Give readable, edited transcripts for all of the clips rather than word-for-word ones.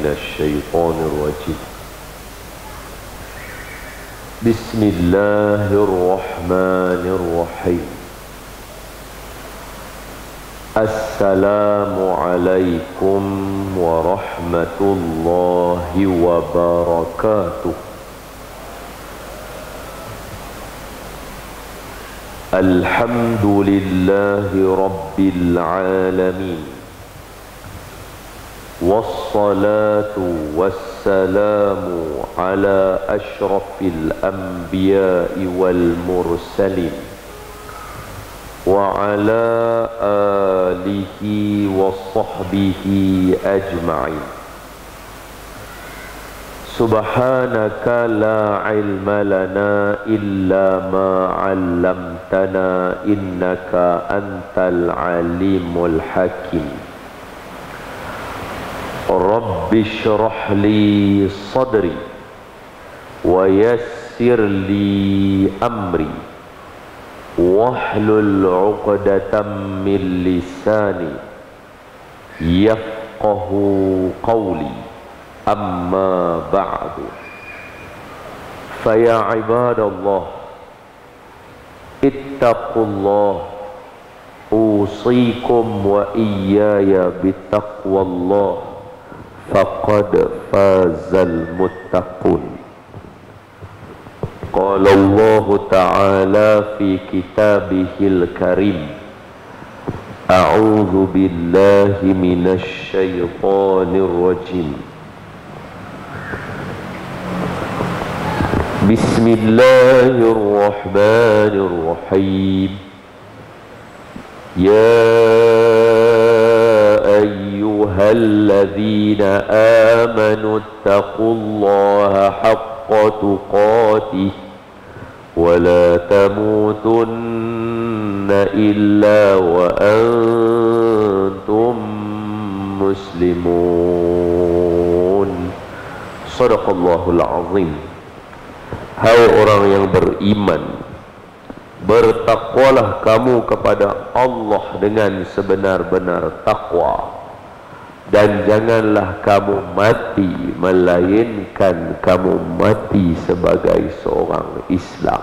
الشيطان الرجيم. بسم الله الرحمن الرحيم. السلام عليكم ورحمة الله وبركاته. الحمد لله رب العالمين، والصلاة والسلام على أشرف الأنبياء والمرسلين وعلى آله وصحبه أجمعين. سبحانك لا علم لنا إلا ما علمتنا إنك أنت العليم الحكيم. رب اشرح لي صدري ويسر لي أمري واحلل عقدة من لساني يفقه قولي. أما بعد، فيا عباد الله اتقوا الله، أوصيكم وإياي بتقوى الله، فقد فاز المتقون. قال الله تعالى في كتابه الكريم: أعوذ بالله من الشيطان الرجيم. بسم الله الرحمن الرحيم. يا أيها الذين آمنوا اتقوا الله حق تقاته ولا تموتن إلا وأنتم مسلمون. صدق الله العظيم. Hai orang yang beriman, bertakwalah kamu kepada Allah dengan sebenar-benar takwa, dan janganlah kamu mati melainkan kamu mati sebagai seorang Islam.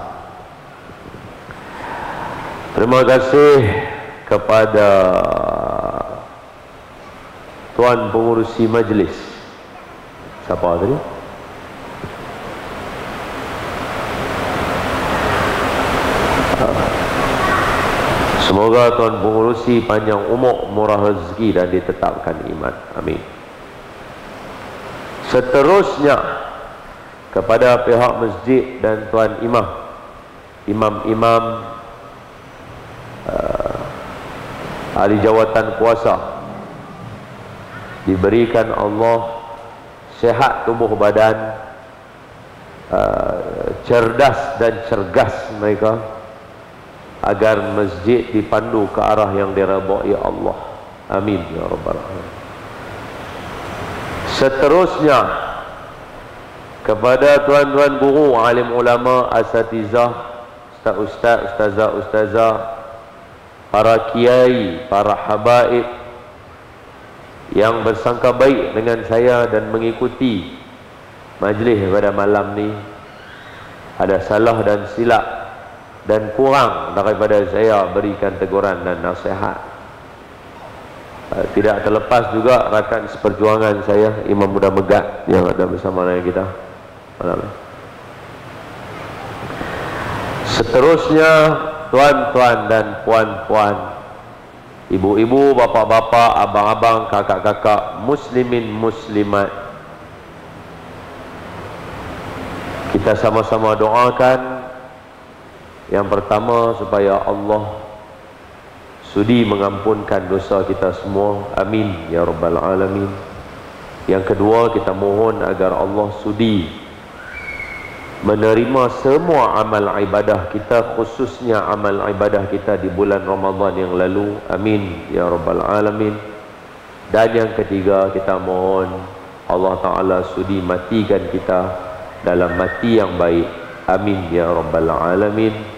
Terima kasih kepada Tuan Pengurusi Majlis. Siapa tadi? Semoga Tuan Pengurusi panjang umur, murah rezeki dan ditetapkan iman. Amin. Seterusnya kepada pihak masjid dan Tuan Imam, imam-imam, ahli jawatan kuasa, diberikan Allah sehat tubuh badan, cerdas dan cergas mereka, agar masjid dipandu ke arah yang diridhai Allah. Amin ya rabbal alamin. Seterusnya kepada tuan-tuan guru, alim ulama, asatizah, ustaz, ustazah, para kiai, para habaib yang bersangka baik dengan saya dan mengikuti majlis pada malam ni, ada salah dan silap dan kurang daripada saya berikan teguran dan nasihat. Tidak terlepas juga rakan seperjuangan saya, Imam Muda Megat, yang ada bersama dengan kita malam ini. Seterusnya tuan-tuan dan puan-puan, ibu-ibu, bapa-bapa, abang-abang, kakak-kakak, muslimin muslimat, kita sama-sama doakan yang pertama supaya Allah sudi mengampunkan dosa kita semua. Amin ya rabbal alamin. Yang kedua, kita mohon agar Allah sudi menerima semua amal ibadah kita, khususnya amal ibadah kita di bulan Ramadan yang lalu. Amin ya rabbal alamin. Dan yang ketiga, kita mohon Allah Ta'ala sudi matikan kita dalam mati yang baik. Amin ya rabbal alamin.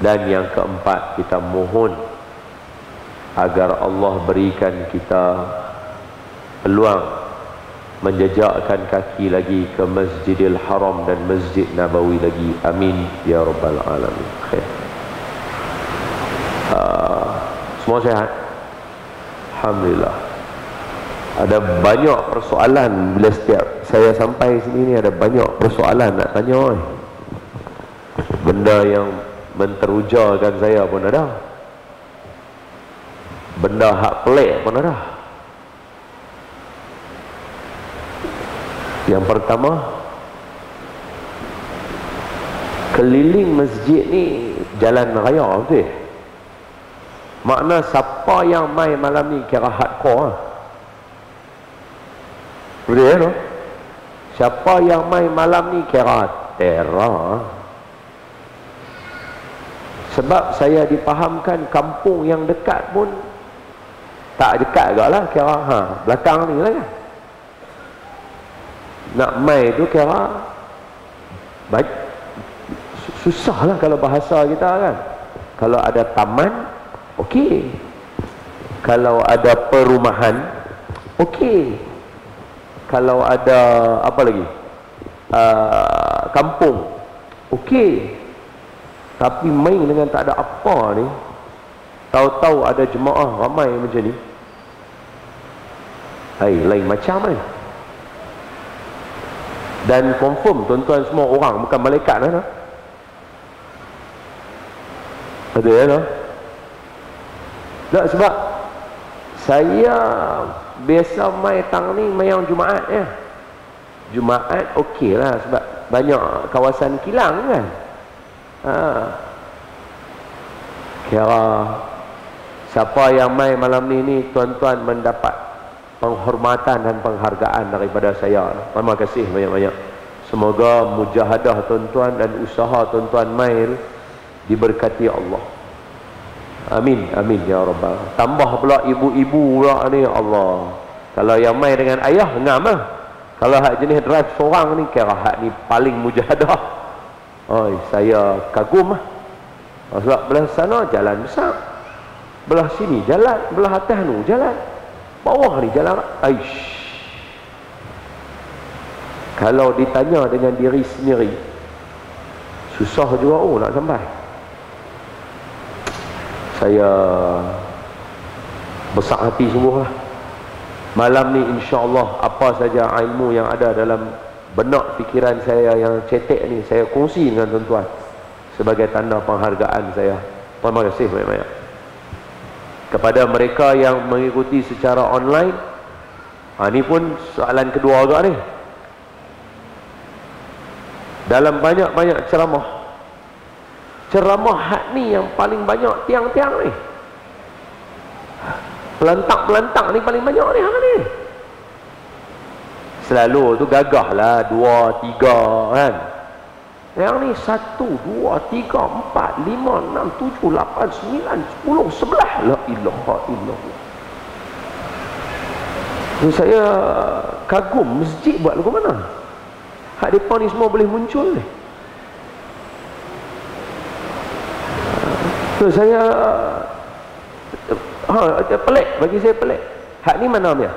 Dan yang keempat, kita mohon agar Allah berikan kita peluang menjejakkan kaki lagi ke Masjidil Haram dan Masjid Nabawi lagi. Amin ya rabbal alamin. Khair. Semua sehat? Alhamdulillah. Ada banyak persoalan bila setiap saya sampai sini ni, ada banyak persoalan nak tanya. Benda yang menterujakan saya pun ada. Benda hak pelik pun ada. Yang pertama, keliling masjid ni jalan raya betul? Makna siapa yang main malam ni kira hardcore lah. Betul ya no? Siapa yang main malam ni kira terror. Sebab saya dipahamkan kampung yang dekat pun tak dekat agak lah, kira belakang ni lah kan. Nak main tu kira susah lah kalau bahasa kita kan. Kalau ada taman, okey. Kalau ada perumahan, okey. Kalau ada apa lagi, kampung, okey. Tapi main dengan tak ada apa ni, tahu-tahu ada jemaah ramai macam ni, lain macam ni. Dan confirm tuan-tuan semua orang bukan malaikat lah. Ada ya no? Tak, sebab saya biasa main tang ni mayang Jumaat ya. Jumaat okey lah, sebab banyak kawasan kilang kan. Kira siapa yang main malam ni tuan-tuan mendapat penghormatan dan penghargaan daripada saya. Terima kasih banyak-banyak. Semoga mujahadah tuan-tuan dan usaha tuan-tuan main diberkati Allah. Amin, amin ya rabbal. Tambah pula ibu-ibu pula ni, Allah. Kalau yang main dengan ayah ngam lah. Kalau hak jenis drive seorang ni, kira hak ni paling mujahadah. Oi, saya kagum lah. Sebab belah sana jalan besar, belah sini jalan, belah atas ni jalan, bawah ni jalan. Aish. Kalau ditanya dengan diri sendiri, susah juga nak sampai. Saya besar hati sungguh lah. Malam ni insya-Allah apa saja ilmu yang ada dalam benak fikiran saya yang cetek ni, saya kongsi dengan tuan-tuan sebagai tanda penghargaan saya. Terima kasih banyak-banyak. Kepada mereka yang mengikuti secara online, ni pun soalan kedua agak ni. Dalam banyak-banyak ceramah hak ni yang paling banyak tiang-tiang ni, pelantak-pelantak ni paling banyak ni hak ni. Selalu tu gagah lah 2, 3 kan. Yang ni 1, 2, 3, 4, 5, 6, 7, 8, 9, 10, 11. La ilaha illallah. Saya kagum masjid buat lagu mana. Hak mereka ni semua boleh muncul ni. So saya pelik, bagi saya pelik. Hak ni mana dia?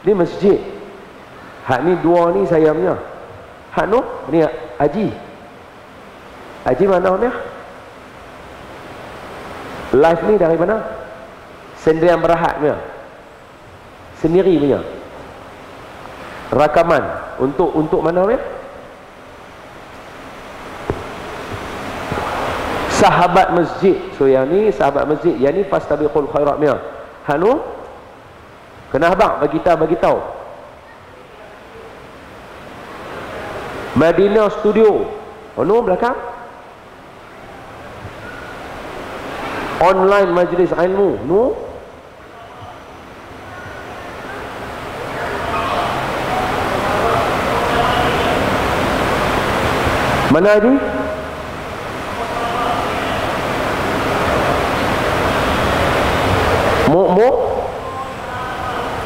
Ni masjid. Hak ni 2 ni saya punya. Hak no ni Haji. Haji mana dia? Live ni dari mana? Sendirian Berhad punya. Sendiri punya. Rakaman untuk mana dia? Sahabat masjid. So yang ni sahabat masjid, yang ni fastabiqul khairat punya. Hak no kena abang bagi tahu. Madinah Studio. No belakang. Online majlis ilmu. No. Mana ni?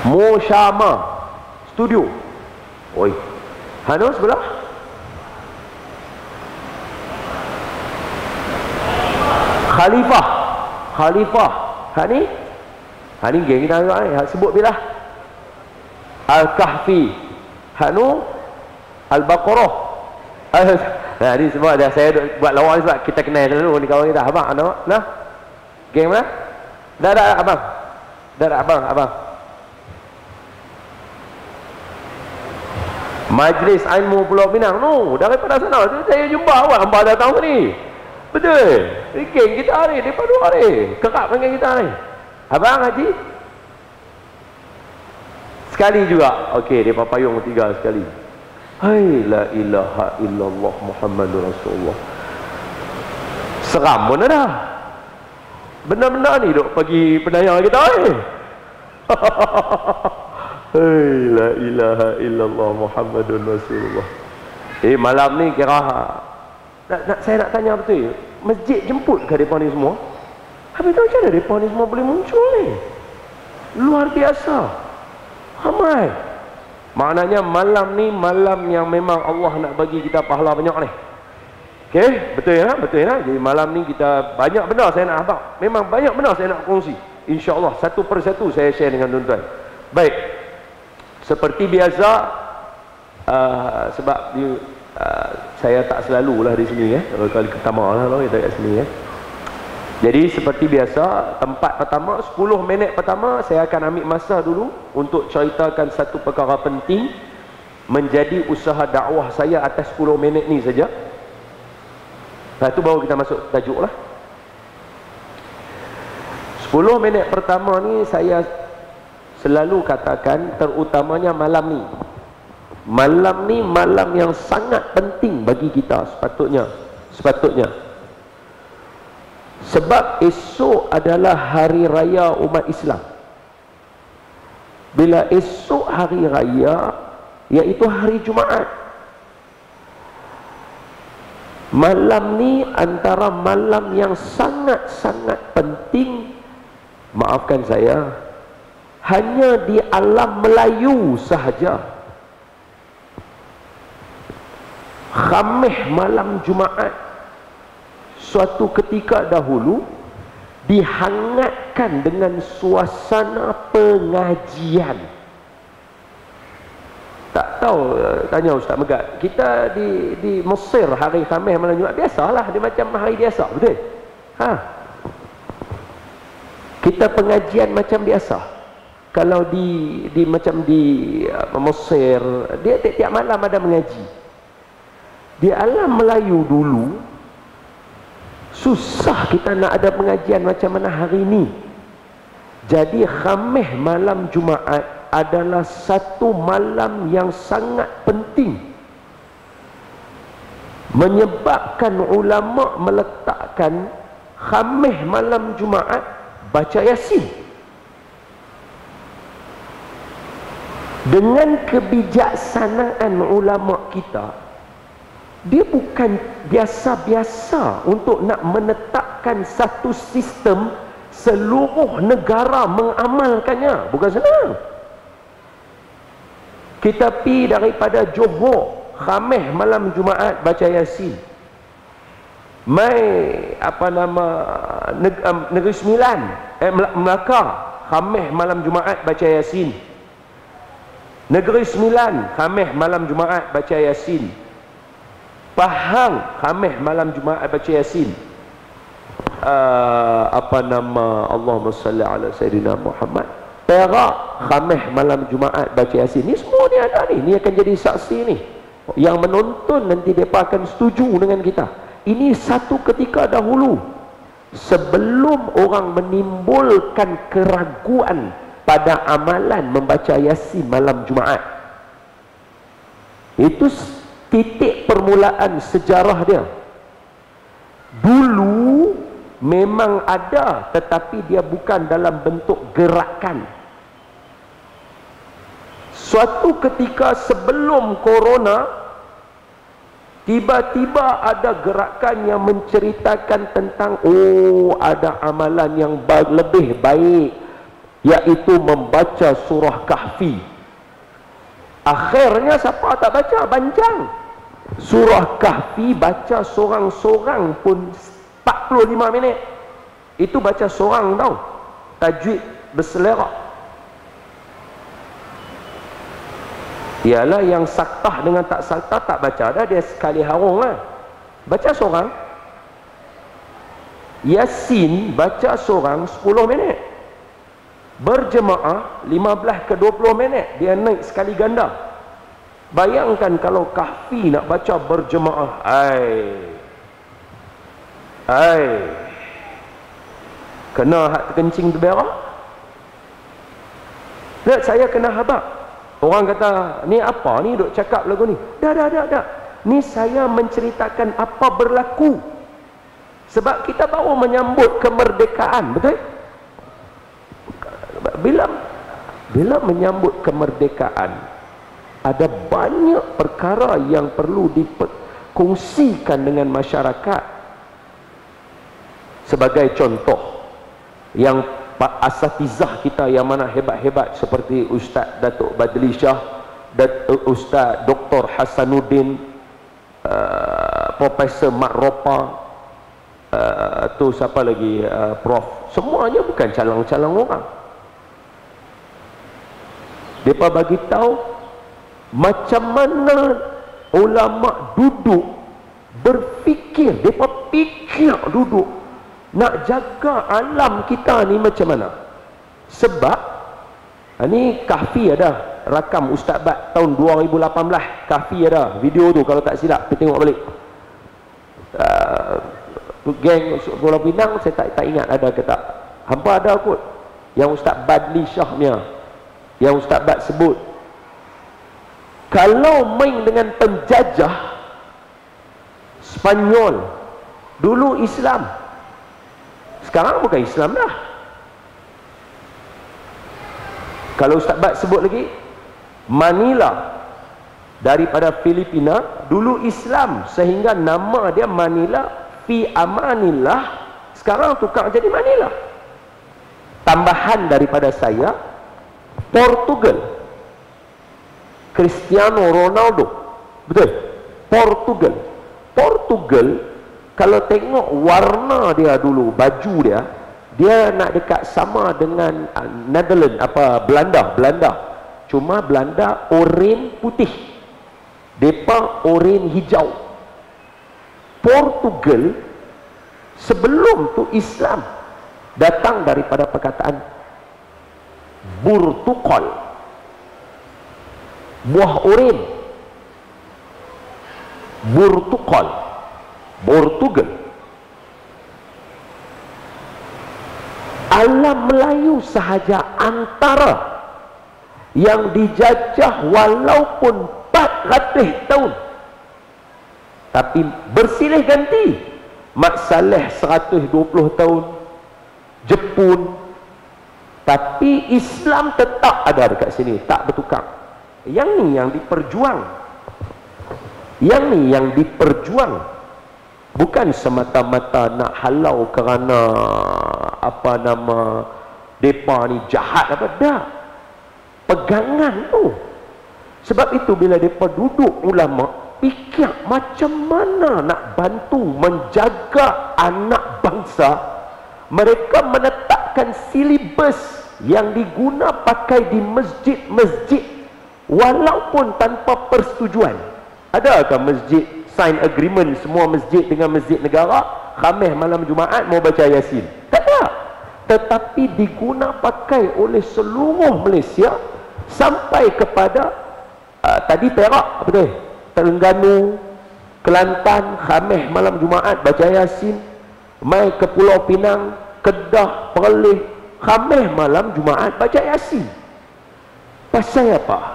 Musyama Studio. Oi. Hano sebelah. Khalifah. Hak ni geng kita agak ni. Hak sebut bila? Al-Kahfi. Hanu Al-Baqarah. Nah, ni semua dah saya buat lawak sebab kita kenal dulu ni kawan kita. Abang, nah. Game lah. Dah abang. Dah abang. Majlis ilmu Pulau Pinang no, daripada sana saya jumpa awak hamba datang sini. Betul. Geng kita hari depan 2 hari. Kerap dengan kita hari. Abang Haji sekali juga. Okey, depa payung 3 sekali. Hai la ilaha illallah Muhammadur Rasulullah. Seram pun dah. Benda-benda ni duk bagi penayang kita ni. Hai la ilaha illallah Muhammadur Rasulullah. Malam ni kira saya nak tanya betul. Masjid jemput ke depa ni semua? Habis tu macam mana depa ni semua boleh muncul ni? Luar biasa. Ramai. Maknanya malam ni malam yang memang Allah nak bagi kita pahala banyak ni. Okey, betul ya? Betul ya? Jadi malam ni kita banyak benda saya nak abang. Memang banyak benda saya nak kongsi. InsyaAllah satu persatu saya share dengan tuan-tuan. Baik. Seperti biasa sebab saya tak selalulah di sini ya. Kali pertama lah kita kat sini ya. Jadi seperti biasa, tempat pertama 10 minit pertama saya akan ambil masa dulu untuk ceritakan satu perkara penting menjadi usaha dakwah saya atas 10 minit ni saja. Lepas tu baru kita masuk tajuk lah. 10 minit pertama ni saya selalu katakan terutamanya malam ni. Malam ni malam yang sangat penting bagi kita sepatutnya. Sebab esok adalah hari raya umat Islam. Bila esok hari raya, iaitu hari Jumaat, malam ni antara malam yang sangat-sangat penting, maafkan saya, hanya di alam Melayu sahaja. Khamis malam Jumaat suatu ketika dahulu dihangatkan dengan suasana pengajian. Tak tahu, tanya Ustaz Megat, kita di Mesir hari Khamis malam Jumaat biasalah, dia macam hari biasa, betul? Kita pengajian macam biasa. Kalau di macam di Mesir, dia tiap malam ada mengaji. Di alam Melayu dulu susah kita nak ada pengajian macam mana hari ini. Jadi Khamis malam Jumaat adalah satu malam yang sangat penting, menyebabkan ulama meletakkan Khamis malam Jumaat baca Yasin. Dengan kebijaksanaan ulama kita, dia bukan biasa-biasa untuk nak menetapkan satu sistem seluruh negara mengamalkannya. Bukan senang. Kita pergi daripada Johor, Khamis malam Jumaat baca Yasin. Mai Negeri Sembilan, Melaka, Khamis malam Jumaat baca Yasin. Negeri Sembilan, Khamis malam Jumaat baca Yasin. Pahang, Khamis malam Jumaat baca Yasin. Allahumma salli ala Sayyidina Muhammad. Perak, Khamis malam Jumaat baca Yasin. Ni semua ni ada ni. Ni akan jadi saksi ni. Yang menonton nanti mereka akan setuju dengan kita. Ini satu ketika dahulu, sebelum orang menimbulkan keraguan pada amalan membaca Yasin malam Jumaat. Itu titik permulaan sejarah dia. Dulu memang ada, tetapi dia bukan dalam bentuk gerakan. Suatu ketika sebelum corona, tiba-tiba ada gerakan yang menceritakan tentang ada amalan yang lebih baik, iaitu membaca surah Kahfi. Akhirnya siapa tak baca? Banjang. Surah Kahfi baca sorang-sorang pun 45 minit. Itu baca sorang tau. Tajwid berselera. Ialah yang saktah dengan tak saktah tak baca dah, dia sekali harung lah. Baca seorang Yasin, baca seorang 10 minit, berjemaah 15 ke 20 minit, dia naik sekali ganda. Bayangkan kalau kahfi nak baca berjemaah, kena hak terkencing terberak. Lihat, saya kena habaq. Orang kata, ni apa ni duk cakap lagu ni? Dah. Ni saya menceritakan apa berlaku. Sebab kita baru menyambut kemerdekaan, betul? Bila menyambut kemerdekaan, ada banyak perkara yang perlu dikongsikan dengan masyarakat. Sebagai contoh, yang asatizah kita yang mana hebat-hebat seperti Ustaz Datuk Badli Shah, Ustaz Dr. Hasanuddin, Profesor Mak Ropa, tu siapa lagi, Prof, semuanya bukan calang-calang orang. Mereka bagi tahu macam mana ulama duduk berfikir. Mereka fikir duduk nak jaga alam kita ni macam mana. Sebab ni kahfi ada rakam Ustaz Bat tahun 2018, kahfi ada video tu, kalau tak silap kita tengok balik. Geng Pulau Pinang, saya tak ingat ada ke tak. Hampa ada kot yang Ustaz Badli Shah punya, yang Ustaz Bat sebut. Kalau main dengan penjajah Spanyol, dulu Islam, sekarang bukan Islam dah. Kalau Ustaz Bat sebut lagi, Manila daripada Filipina, dulu Islam sehingga nama dia Manila fi amanillah, sekarang tukar jadi Manila. Tambahan daripada saya, Portugal, Cristiano Ronaldo, betul? Portugal, kalau tengok warna dia dulu, baju dia nak dekat sama dengan Netherlands, Belanda. Cuma Belanda oranye putih, depa oranye hijau. Portugal sebelum tu Islam datang daripada perkataan burtukol, buah oranye. Burtukol, Portugal. Alam Melayu sahaja antara yang dijajah walaupun 400 tahun, tapi bersilih ganti. Mak Saleh 120 tahun, Jepun, tapi Islam tetap ada dekat sini, tak bertukar. Yang ni yang diperjuang. Bukan semata-mata nak halau kerana depa ni jahat apa, dah. Pegangan tu. Sebab itu bila depa duduk ulama, fikir macam mana nak bantu menjaga anak bangsa, mereka menetapkan silibus yang diguna pakai di masjid-masjid walaupun tanpa persetujuan. Adakah masjid sign agreement semua masjid dengan masjid negara, Khamis malam Jumaat mau baca Yasin? Tak ada. Tetapi diguna pakai oleh seluruh Malaysia sampai kepada tadi Perak, betul? Terengganu, Kelantan, Khamis malam Jumaat baca Yasin. Mai ke Pulau Pinang, Kedah, Perlis, Khamis malam Jumaat baca Yasin. Pasal apa?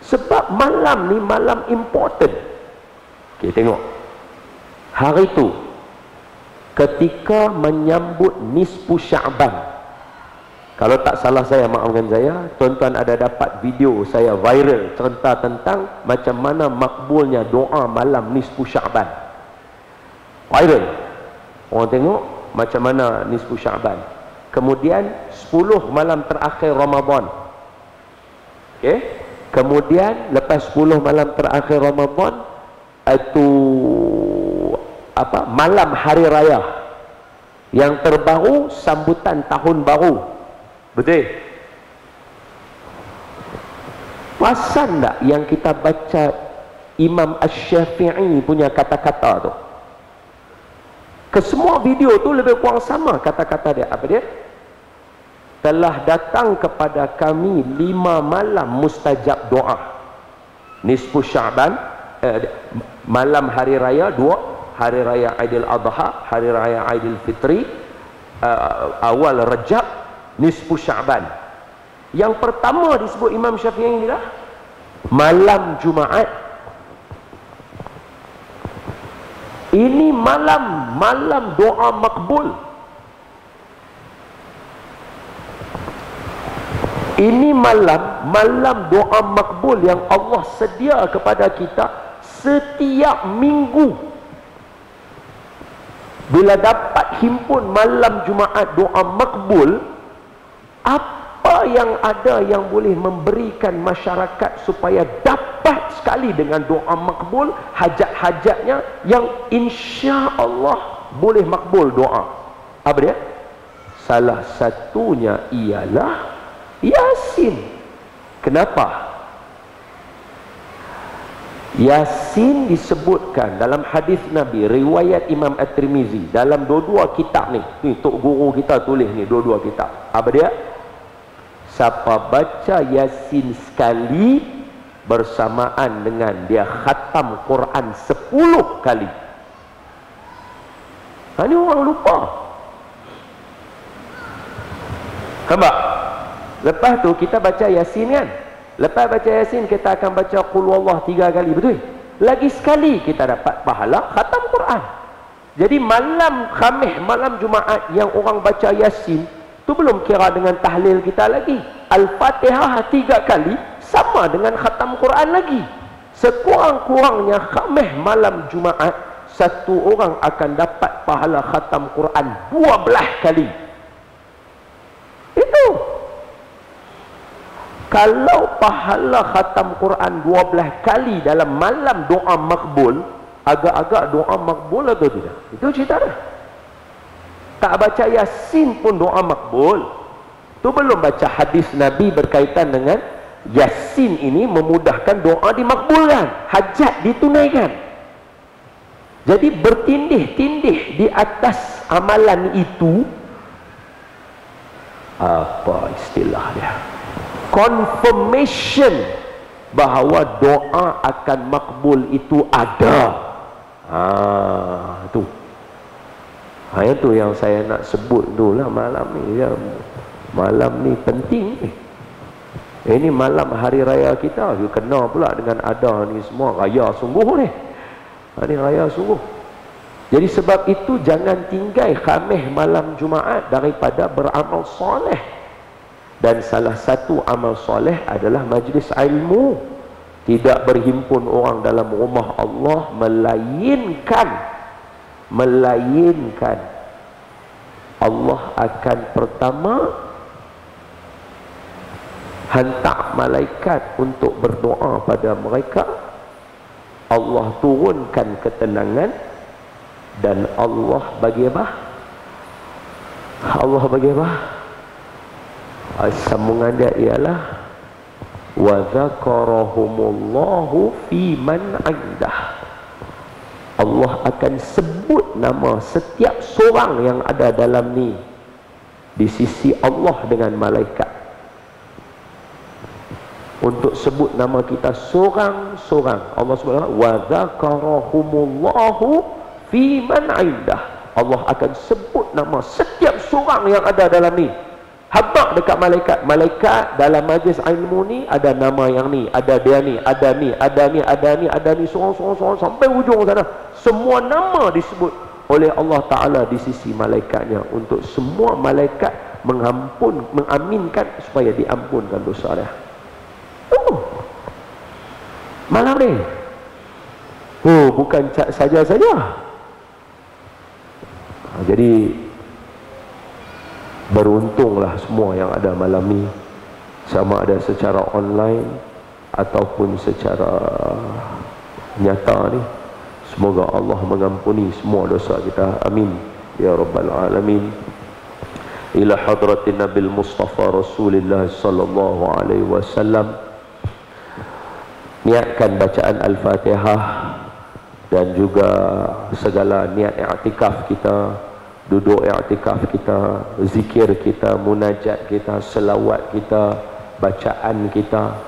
Sebab malam ni malam important. Okay, tengok. Hari tu ketika menyambut nisfu Sya'ban, kalau tak salah saya, maafkan saya, tuan-tuan ada dapat video saya viral cerita tentang macam mana makbulnya doa malam nisfu Sya'ban. Viral. Orang tengok macam mana nisfu Sya'ban. Kemudian 10 malam terakhir Ramadan. Okey. Kemudian lepas 10 malam terakhir Ramadan, itu malam hari raya. Yang terbaru sambutan tahun baru. Betul? Perasan tak yang kita baca Imam Asy-Syafi'i punya kata-kata tu? Ke semua video tu lebih kurang sama kata-kata dia. Apa dia? Telah datang kepada kami 5 malam mustajab doa. Nisfu Sya'ban, malam hari raya 2, hari raya Aidil Adha, hari raya Aidil Fitri, awal Rajab, nisfu Sya'ban. Yang pertama disebut Imam Syafi'i inilah malam Jumaat. Ini malam doa makbul. Ini malam doa makbul yang Allah sedia kepada kita setiap minggu. Bila dapat himpun malam Jumaat doa makbul, apa yang ada yang boleh memberikan masyarakat supaya dapat sekali dengan doa makbul hajat-hajatnya yang insya Allah boleh makbul doa? Apa dia? Salah satunya ialah Yasin. Kenapa? Yasin disebutkan dalam hadis Nabi, riwayat Imam At-Tirmizi, dalam dua-dua kitab ni. Ni tok guru kita tulis ni dua-dua kitab. Apa dia? Siapa baca Yasin sekali bersamaan dengan dia khatam Quran 10 kali. Ini orang lupa. Nampak? Lepas tu kita baca Yasin kan? Lepas baca Yasin kita akan baca Qul Huwallah 3 kali, betul? Lagi sekali kita dapat pahala khatam Quran. Jadi malam Khamis, malam Jumaat yang orang baca Yasin tu belum kira dengan tahlil kita lagi. Al-Fatihah 3 kali sama dengan khatam Quran lagi. Sekurang-kurangnya Khamis malam Jumaat satu orang akan dapat pahala khatam Quran 12 kali. Itu. Kalau pahala khatam Quran 12 kali dalam malam doa makbul, agak-agak doa makbul atau tidak? Itu cerita dah. Tak baca Yasin pun doa makbul. Tu belum baca hadis Nabi berkaitan dengan Yasin ini memudahkan doa dimakbulkan, hajat ditunaikan. Jadi bertindih-tindih di atas amalan itu, apa istilah dia? Confirmation bahawa doa akan makbul itu ada. Tu. Itu yang saya nak sebut tu lah malam ni. Ya, malam ni penting ni. Ini malam hari raya kita. You kena pula dengan ada ni semua. Raya sungguh ni. Ini raya sungguh. Jadi sebab itu jangan tinggal Khamis malam Jumaat daripada beramal soleh. Dan salah satu amal soleh adalah majlis ilmu. Tidak berhimpun orang dalam rumah Allah, melainkan Allah akan pertama hantar malaikat untuk berdoa pada mereka. Allah turunkan ketenangan dan Allah bagi apa? Allah bagi apa? Sambungan dia ialah wa dzakarahumullahu fi man 'indah. Allah akan sebut nama setiap seorang yang ada dalam ni di sisi Allah dengan malaikat. Untuk sebut nama kita seorang-seorang. Allah sebut wa dzakarahumullahu fi man 'indah. Allah akan sebut nama setiap seorang yang ada dalam ni. Habaq dekat malaikat dalam majlis ilmu ni ada nama yang ni, ada dia ni, ada ni, ada ni, ada ni, ada ni, sorang sampai hujung sana. Semua nama disebut oleh Allah Ta'ala di sisi malaikatnya untuk semua malaikat mengaminkan supaya diampunkan dosa dia. Malam ni. Bukan saja-saja. Jadi beruntunglah semua yang ada malam ni, sama ada secara online ataupun secara nyata ni. Semoga Allah mengampuni semua dosa kita. Amin ya rabbal alamin. Ila hadratin Nabil Mustafa Rasulullah sallallahu alaihi wasallam. niatkan bacaan Al-Fatihah dan juga segala niat i'tikaf kita, duduk i'tikaf kita, zikir kita, munajat kita, selawat kita, bacaan kita,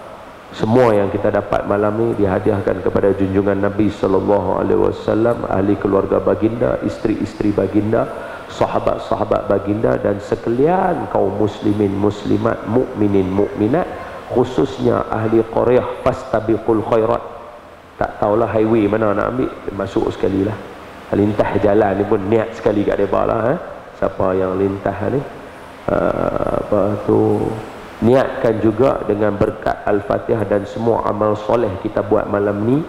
semua yang kita dapat malam ni dihadiahkan kepada junjungan Nabi sallallahu alaihi wasallam, ahli keluarga baginda, isteri-isteri baginda, sahabat-sahabat baginda, dan sekalian kaum muslimin muslimat, mukminin mukminat, khususnya ahli qaryah fastabiqul khairat. Tak tahulah highway mana nak ambil, masuk sekali lah. Lintah jalan ni pun niat sekali kat mereka lah. Siapa yang lintah ni, apa tu, niatkan juga dengan berkat Al-Fatihah dan semua amal soleh kita buat malam ni.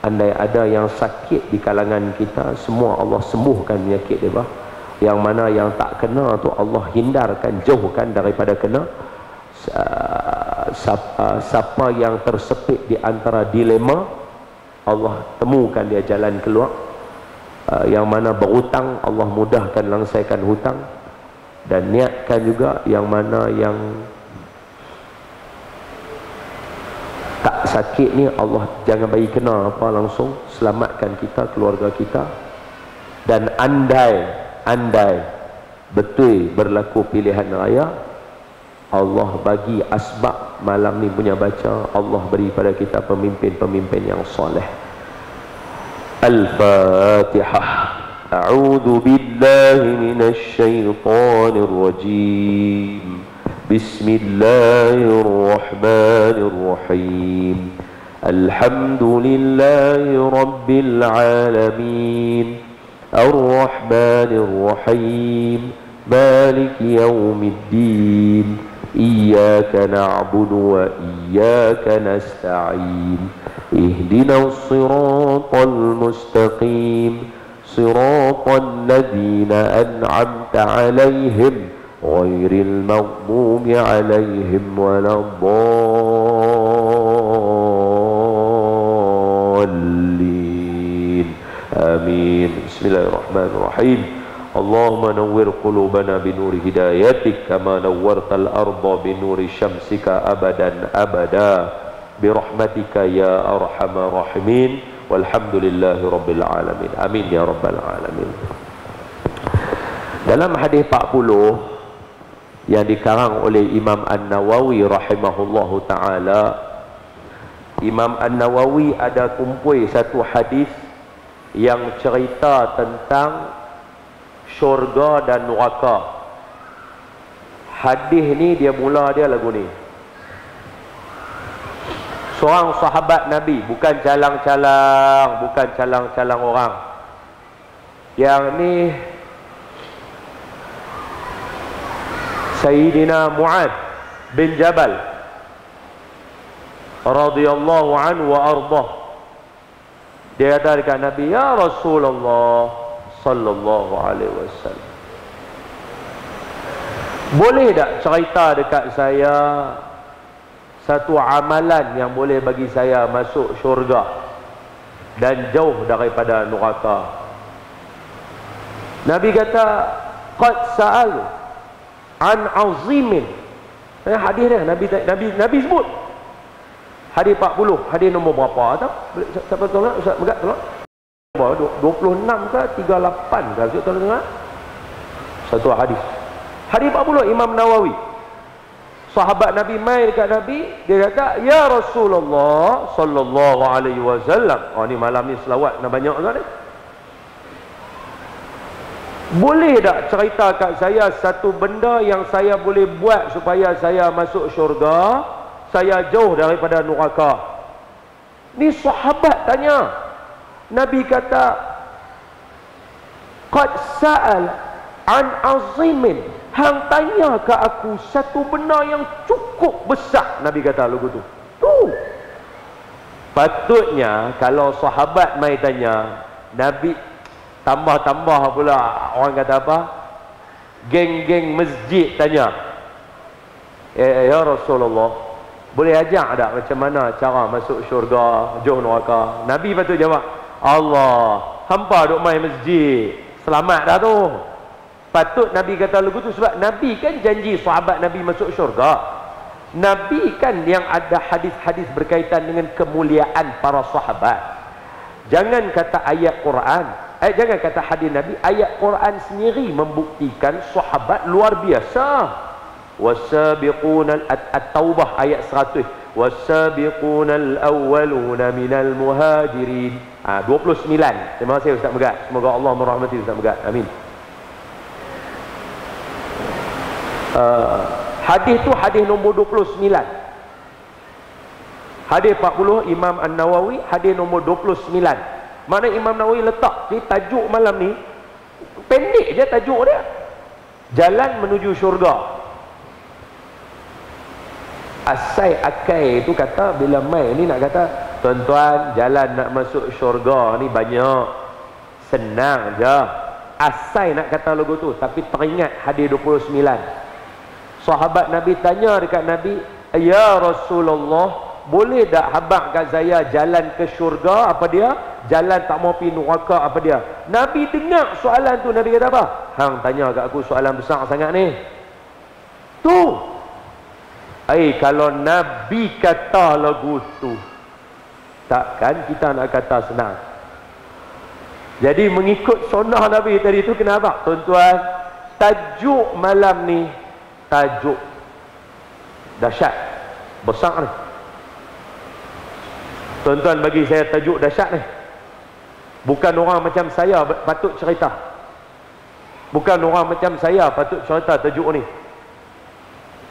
Andai ada yang sakit di kalangan kita, semua Allah sembuhkan penyakit mereka. Yang mana yang tak kena tu Allah hindarkan, jauhkan daripada kena. Siapa yang tersepit di antara dilema, Allah temukan dia jalan keluar. Yang mana berhutang, Allah mudahkan langsaikan hutang. Dan niatkan juga yang mana yang tak sakit ni, Allah jangan bagi kena apa langsung, selamatkan kita, keluarga kita. Dan andai betul berlaku pilihan raya, Allah bagi asbab malam ni punya baca, Allah beri pada kita pemimpin-pemimpin yang soleh. Al-Fatihah. A'udzu billahi minasy syaithanir rajim. Bismillahirrahmanirrahim. Alhamdulillahi rabbil alamin. Ar-Rahmanir Rahim. Maliki yaumiddin. Iyyaka na'budu wa iyyaka nasta'in. Ihdinas siratal mustaqim. Siratal ladzina an'amta 'alaihim ghairil maghdubi 'alaihim waladdallin. Amin. Bismillahirrahmanirrahim. Allahumma nawwir qulubana binuri hidayatik kama nawwartal arda binuri syamsika abadan abada birahmatika ya arhamar rahimin. Walhamdulillahi rabbil alamin. Amin ya rabbal alamin. Dalam hadis 40 yang dikarang oleh Imam An-Nawawi rahimahullahu taala, Imam An-Nawawi ada kumpul satu hadis yang cerita tentang syurga dan neraka. Hadis ni dia mula dia lagu ni. Seorang sahabat Nabi, bukan calang-calang, bukan calang-calang orang. Yang ni Sayyidina Mu'adz bin Jabal radhiyallahu anhu wa ardah. Dia kata dekat Nabi, ya Rasulullah sallallahu alaihi wasallam, boleh tak cerita dekat saya satu amalan yang boleh bagi saya masuk syurga dan jauh daripada neraka? Nabi kata, qad sa'al an azimin. Hadis dia Nabi sebut. Hadis 40, hadis nombor berapa tak? Siapa tahu nak Ustaz Megat tolong? 26 ke 38 ke? Ustaz tolong dengar. Satu hadis. Hadis 40 Imam Nawawi. Sahabat Nabi mai dekat Nabi, dia kata, ya Rasulullah sallallahu alaihi wasallam. Oh ni malam ni selawat nak banyak kan ni. Boleh tak cerita kat saya satu benda yang saya boleh buat supaya saya masuk syurga, saya jauh daripada neraka? Ni sahabat tanya. Nabi kata, qad sa'al an azimin. Hang tanya ke aku satu benda yang cukup besar. Nabi kata lagu tu. Tu. Patutnya kalau sahabat mai tanya, Nabi tambah-tambah pula, orang kata apa? Geng-geng masjid tanya. Ya Rasulullah, boleh ajak tak macam mana cara masuk syurga, jauh neraka? Nabi patut jawab, Allah, hampa duk mai masjid, selamat dah tu. Patut Nabi kata lagu tu sebab Nabi kan janji sahabat Nabi masuk syurga. Nabi kan yang ada hadis-hadis berkaitan dengan kemuliaan para sahabat. Jangan kata ayat Quran, jangan kata hadis Nabi, ayat Quran sendiri membuktikan sahabat luar biasa. Wasabiquna at-taubah ayat 100. Wasabiquna al-awwaluna minal muhajirin. 29. Terima kasih Ustaz Megat. Semoga Allah merahmati Ustaz Megat. Amin. Hadis tu hadis nombor 29. Hadis 40 Imam An-Nawawi, hadis nombor 29. Mana Imam Nawawi letak ni tajuk malam ni pendek je tajuk dia. Jalan menuju syurga. Asai akai itu kata bila mai ni nak kata tuan-tuan jalan nak masuk syurga ni banyak, senang je. Asai nak kata logo tu, tapi teringat hadis 29. Sahabat Nabi tanya dekat Nabi, ya Rasulullah, boleh tak habaq kat saya jalan ke syurga? Apa dia? Jalan tak mau pergi neraka, apa dia? Nabi dengar soalan tu, Nabi kata apa? Hang tanya kat aku soalan besar sangat ni. Tu. Kalau Nabi kata lagu tu, takkan kita nak kata senang. Jadi mengikut sunnah Nabi tadi tu kenapa? Tuan-tuan, tajuk malam ni tajuk dahsyat besar ni. Tuan-tuan bagi saya tajuk dahsyat ni. Bukan orang macam saya patut cerita. Bukan orang macam saya patut cerita tajuk ni.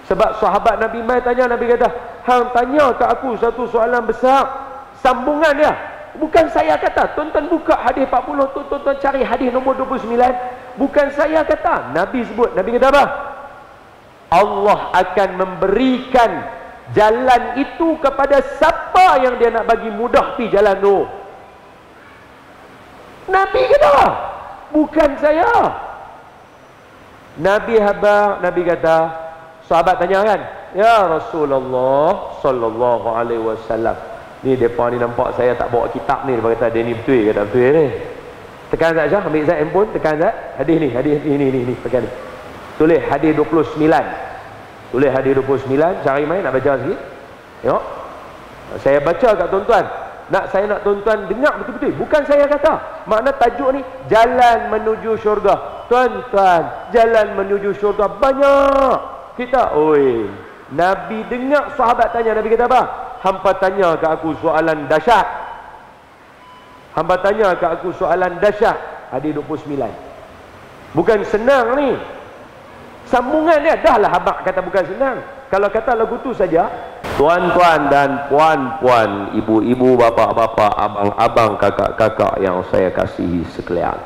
Sebab sahabat Nabi mai tanya, Nabi kata, hang tanya ke aku satu soalan besar. Sambungan dia. Bukan saya kata. Tuan-tuan buka hadis 40 tu, tuan-tuan cari hadis nombor 29. Bukan saya kata. Nabi sebut. Nabi kata apa? Allah akan memberikan jalan itu kepada siapa yang dia nak bagi mudah pi jalan tu. Nabi kata, bukan saya. Nabi habaq, Nabi kata, sahabat tanya kan, ya Rasulullah sallallahu alaihi wasallam. Ni depa ni nampak saya tak bawa kitab ni, dia kata dia ni betul ke tak betul ni. Tekan Zat Syah, ambil Zat handphone, tekan Zat, hadis ni tekan ni. Tulis hadis 29. Tulis hadis 29, cari main nak baca sikit. Tengok. Saya baca kat tuan-tuan. Saya nak tuan-tuan dengar betul-betul. Bukan saya kata. Makna tajuk ni jalan menuju syurga. Tuan-tuan, jalan menuju syurga banyak. Kita, oi, Nabi dengar sahabat tanya, Nabi kata apa? Hampa tanya kat aku soalan dahsyat. Hampa tanya kat aku soalan dahsyat. Hadis 29. Bukan senang ni. Sambungan dia dah lah habaq kata bukan senang. Kalau kata lagu tu saja. Tuan-tuan dan puan-puan, ibu-ibu, bapa-bapa, abang-abang, kakak-kakak yang saya kasihi sekalian.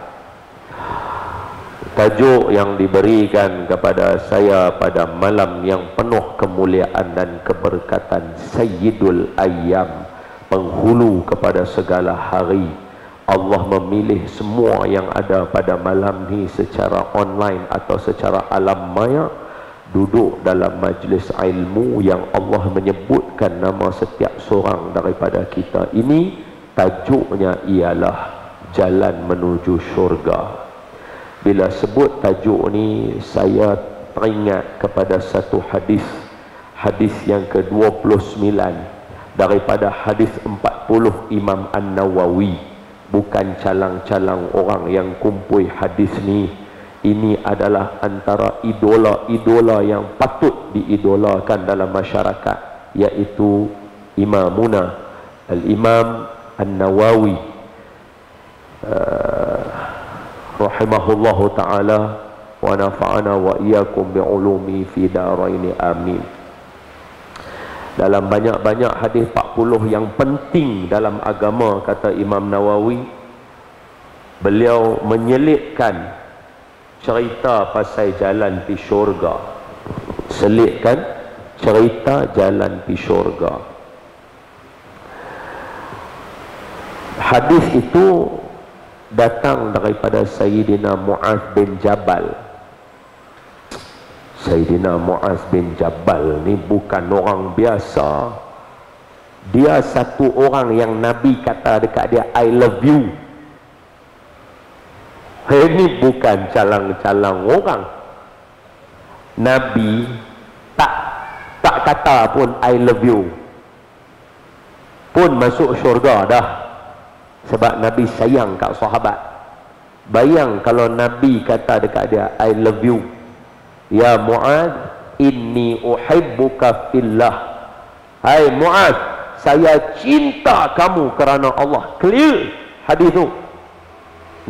Tajuk yang diberikan kepada saya pada malam yang penuh kemuliaan dan keberkatan, Sayyidul Ayyam, penghulu kepada segala hari. Allah memilih semua yang ada pada malam ni secara online atau secara alam maya, duduk dalam majlis ilmu yang Allah menyebutkan nama setiap seorang daripada kita. Ini tajuknya ialah jalan menuju syurga. Bila sebut tajuk ni, saya teringat kepada satu hadis, hadis yang ke-29 daripada hadis 40 Imam An-Nawawi. Bukan calang-calang orang yang kumpul hadis ni. Ini adalah antara idola-idola yang patut diidolakan dalam masyarakat, iaitu Imamuna Al-Imam An-Nawawi rahimahullahu ta'ala wa nafa'ana wa iyyakum bi'ulumi fi daraini amin. Dalam banyak-banyak hadis 40 yang penting dalam agama, kata Imam Nawawi, beliau menyelitkan cerita pasal jalan pi syurga. Selitkan cerita jalan pi syurga. Hadis itu datang daripada Sayyidina Mu'az bin Jabal. Sayyidina Mu'az bin Jabal ni bukan orang biasa. Dia satu orang yang Nabi kata dekat dia, I love you. Ini bukan calang-calang orang. Nabi tak sahabat kata pun I love you pun masuk syurga dah, sebab Nabi sayang kat sahabat. Bayang kalau Nabi kata dekat dia, I love you ya Mu'adh, inni uhibbuka fillah. Hai Mu'adh, saya cinta kamu kerana Allah. Clear hadis tu.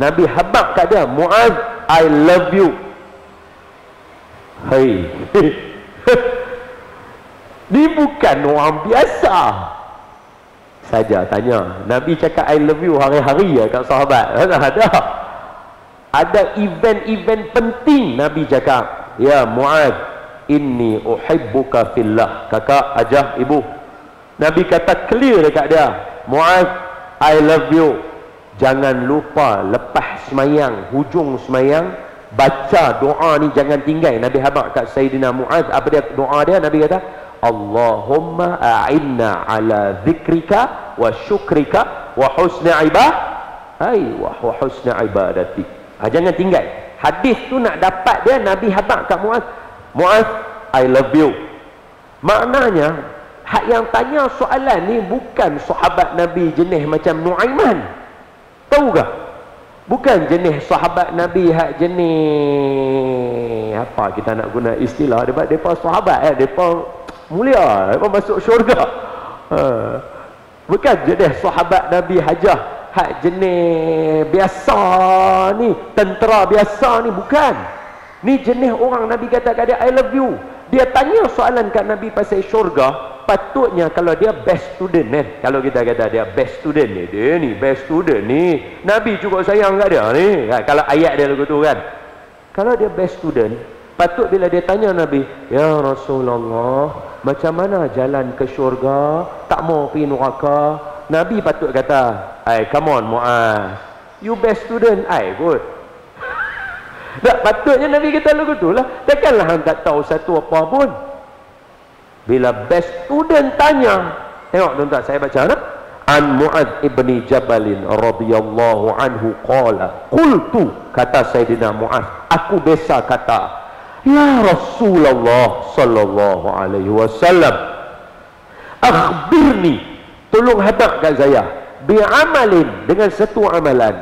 Nabi habaq kat dia, Mu'adh, I love you. Hai ni bukan orang biasa saja tanya. Nabi cakap I love you hari-hari ya kat sahabat. Ada event-event penting Nabi cakap, ya Mu'adh, inni uhibbuka fillah. Kakak, ajah, ibu, Nabi kata clear dekat dia, Mu'adh, I love you. Jangan lupa lepas semayang, hujung semayang, baca doa ni, jangan tinggal. Nabi habaq kat Sayyidina Mu'adh, apa dia doa dia? Nabi kata, Allahumma a'inna ala zikrika wa syukrika wa husna ibadati. Jangan tinggal. Hadis tu nak dapat dia, Nabi habaq kat Mu'adh, Mu'adh, I love you. Maknanya hak yang tanya soalan ni bukan sahabat Nabi jenis macam Nuaiman, tahu ke? Bukan jenis sahabat Nabi hak jenis apa kita nak guna istilah, depa sahabat depa mulia, depa masuk syurga. Bukan jenis sahabat Nabi Hajah hak jenis biasa ni, tentera biasa ni, bukan. Ni jenis orang Nabi kata kat dia I love you. Dia tanya soalan kat Nabi pasal syurga. Patutnya kalau dia best student kan, kalau kita kata dia best student ni, dia ni best student ni, Nabi cukup sayang kat dia ni kan? Kalau ayat dia lagu tu kan, kalau dia best student, patut bila dia tanya Nabi, ya Rasulullah, macam mana jalan ke syurga, tak mau pergi neraka, Nabi patut kata, come on Mu'adh, you best student good. Tak, patutnya Nabi kata lagu tu lah. Takkanlah hang tak tahu satu apa pun. Bila best student tanya, tengok tuan-tuan, saya baca nak? An Mu'adh ibni Jabalin radhiyallahu anhu qala, qultu, kata Sayyidina Mu'adh, aku biasa kata, ya Rasulullah sallallahu alaihi wasallam, akhbirni, tolong hadap kat saya, bi'amalin, dengan satu amalan,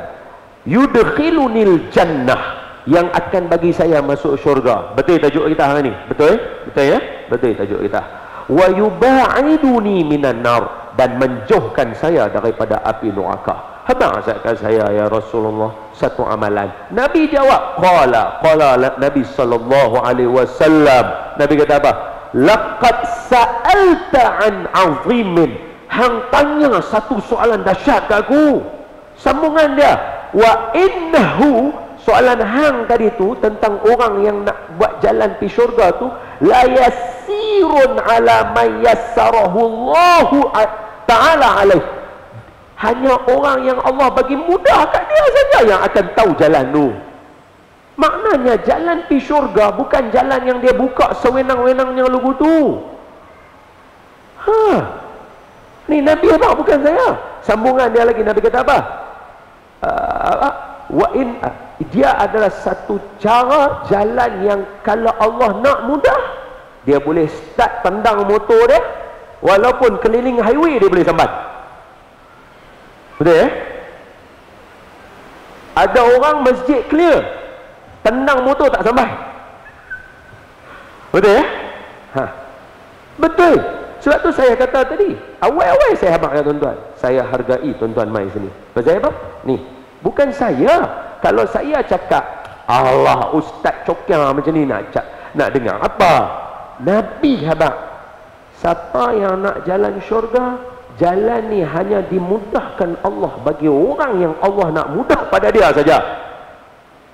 yudkhilunil jannah, yang akan bagi saya masuk syurga. Betul tajuk kita hari ni? Betul? Betul ya? Betul tajuk kita. Wa yuba'iduni minan nar, dan menjauhkan saya daripada api neraka. Habaq saya ya Rasulullah satu amalan. Nabi jawab, qala Nabi sallallahu alaihi wasallam. Nabi kata apa? Laqad sa'alta an 'azimin. Hang tanya satu soalan dahsyat kat aku. Sambungan dia, wa innahu, soalan hang tadi tu tentang orang yang nak buat jalan pergi syurga tu, la yasirun ala man yassarahu Allahu ta'ala alaih. Hanya orang yang Allah bagi mudah kat dia saja yang akan tahu jalan tu. Maknanya jalan pergi syurga bukan jalan yang dia buka sewenang-wenangnya lugu tu. Ni Nabi apa? Bukan saya. Sambungan dia lagi, Nabi kata apa? Dia adalah satu cara jalan yang kalau Allah nak mudah, dia boleh start tendang motor dia, walaupun keliling highway dia boleh sambat. Betul ya? Ada orang masjid clear, tendang motor tak sampai. Betul ya? Betul. Sebab tu saya kata tadi, awal-awal saya habaq ya tuan-tuan, saya hargai tuan-tuan mai sini. Pasal apa? Ni, bukan saya. Kalau saya cakap, Allah ustaz cokar macam ni, nak dengar apa? Nabi habaq, siapa yang nak jalan syurga, jalan ni hanya dimudahkan Allah bagi orang yang Allah nak mudah pada dia saja.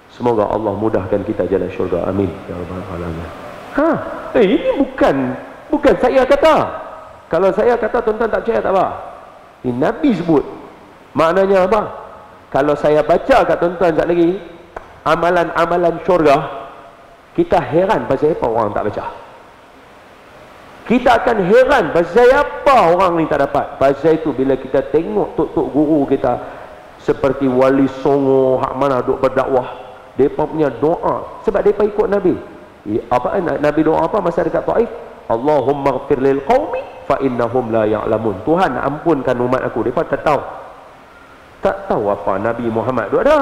Semoga Allah mudahkan kita jalan syurga. Amin ya rabbal alamin. Ini bukan saya kata. Kalau saya kata tuan-tuan tak percaya tak apa. Ini Nabi sebut. Maknanya apa? Kalau saya baca kat tuan-tuan sekejap lagi amalan-amalan syurga, kita heran pasal apa orang tak baca. Kita akan heran pasal apa orang ni tak dapat. Pasal itu bila kita tengok tok-tok guru kita seperti Wali Songo hak mana duk berdakwah, depa punya doa sebab depa ikut Nabi. Nabi doa apa masa dekat Taif? Allahumma ighfir lil qaumi fa innahum la ya'lamun. Tuhan ampunkan umat aku, mereka tak tahu apa Nabi Muhammad tu ada.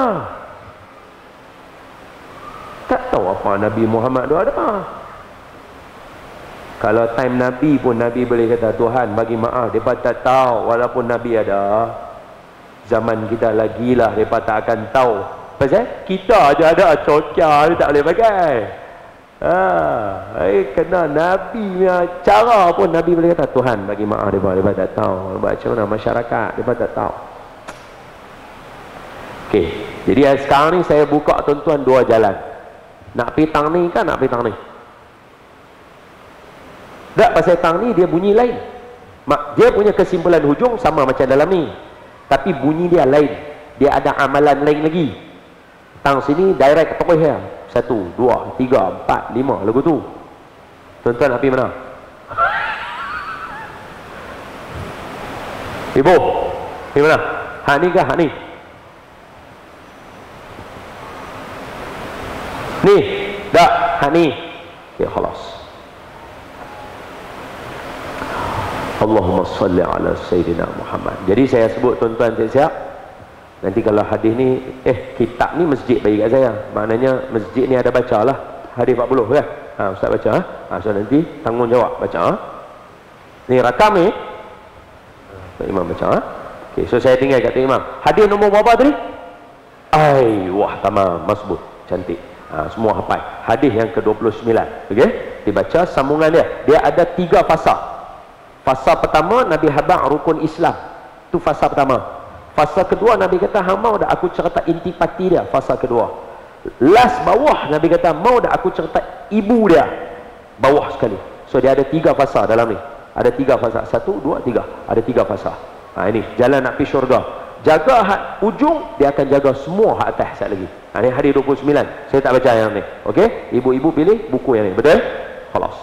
Tak tahu apa Nabi Muhammad tu ada. Kalau time Nabi pun Nabi boleh kata Tuhan bagi maaf, mereka tak tahu. Walaupun Nabi ada, zaman kita lagi lah mereka tak akan tahu. Pasal kita aja ada cocok, tak boleh pakai. Kena Nabi punya cara pun Nabi boleh kata Tuhan bagi maaf, mereka tak tahu. Macam mana masyarakat, mereka tak tahu. Okey, jadi sekarang ni saya buka tuan-tuan dua jalan. Nak pergi tang ni kan nak pergi tang ni? Tak, pasal tang ni dia bunyi lain. Dia punya kesimpulan hujung sama macam dalam ni, tapi bunyi dia lain. Dia ada amalan lain lagi. Tang sini direct terus ya. 1, 2, 3, 4, 5 lagu tu. Tuan-tuan nak pergi mana? Ibu, pergi mana? Hak ni kah? Hak ni? Ni? Tak, hak ni. Ya khalas. Allahumma salli ala Sayyidina Muhammad. Jadi saya sebut tuan-tuan siap-siap. Nanti kalau hadis ni, kitab ni masjid bagi kat saya. Maknanya masjid ni ada baca lah. Hadis 40 kan? Ustaz baca. So nanti tanggungjawab baca. Ni rakam ni. Tok Imam baca. Okay, so saya tinggal kat Tok Imam. Hadis nombor berapa tadi? Wah tamam, masbut. Cantik. Semua hafal. Hadis yang ke-29. Okey? Dibaca sambungan dia. Dia ada 3 fasa. Fasa pertama Nabi habaq rukun Islam. Tu fasa pertama. Fasa kedua Nabi kata hang mau dah aku cerita intipati dia. Fasa kedua. Last bawah Nabi kata mau dah aku cerita ibu dia. Bawah sekali. So dia ada 3 fasa dalam ni. Ada 3 fasa. 1, 2, 3. Ada 3 fasa. Ini jalan nak pergi syurga. Jaga hak ujung, dia akan jaga semua hak atas sekali lagi. Ini hadis 29. Saya tak baca yang ni. Okey? Ibu-ibu pilih buku yang ni. Betul? Khalas.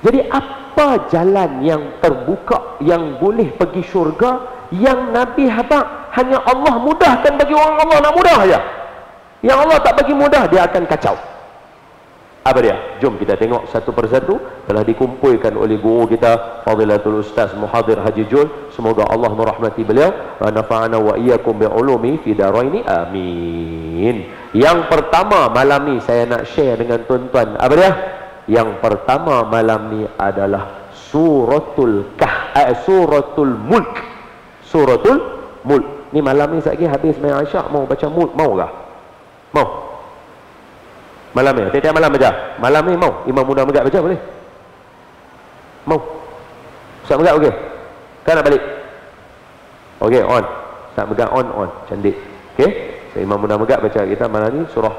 Jadi apa jalan yang terbuka yang boleh pergi syurga yang Nabi habaq hanya Allah mudahkan bagi orang Allah nak mudah aja. Yang Allah tak bagi mudah, dia akan kacau. Apa dia? Jom kita tengok satu persatu. Telah dikumpulkan oleh guru kita Fadilatul Ustaz Muhadir Haji Jul. Semoga Allah merahmati beliau. Wa nafa'ana wa iyyakum bi'ulumi fi daraini. Amin. Yang pertama malam ni saya nak share dengan tuan-tuan. Apa dia? Yang pertama malam ni adalah suratul Mulk. Suratul Mulk. Ni malam ni sekejap habis main Aisyah mau baca Mulk, mau kah? Mau? Malam ni, tiap-tiap malam baca. Malam ni mau? Imam Muda Megat baca boleh? Mau? Ustaz Megat okey? Kan nak balik? Okey, on. Ustaz Megat on. Cantik. Okey? So, Imam Muda Megat baca kita malam ni surah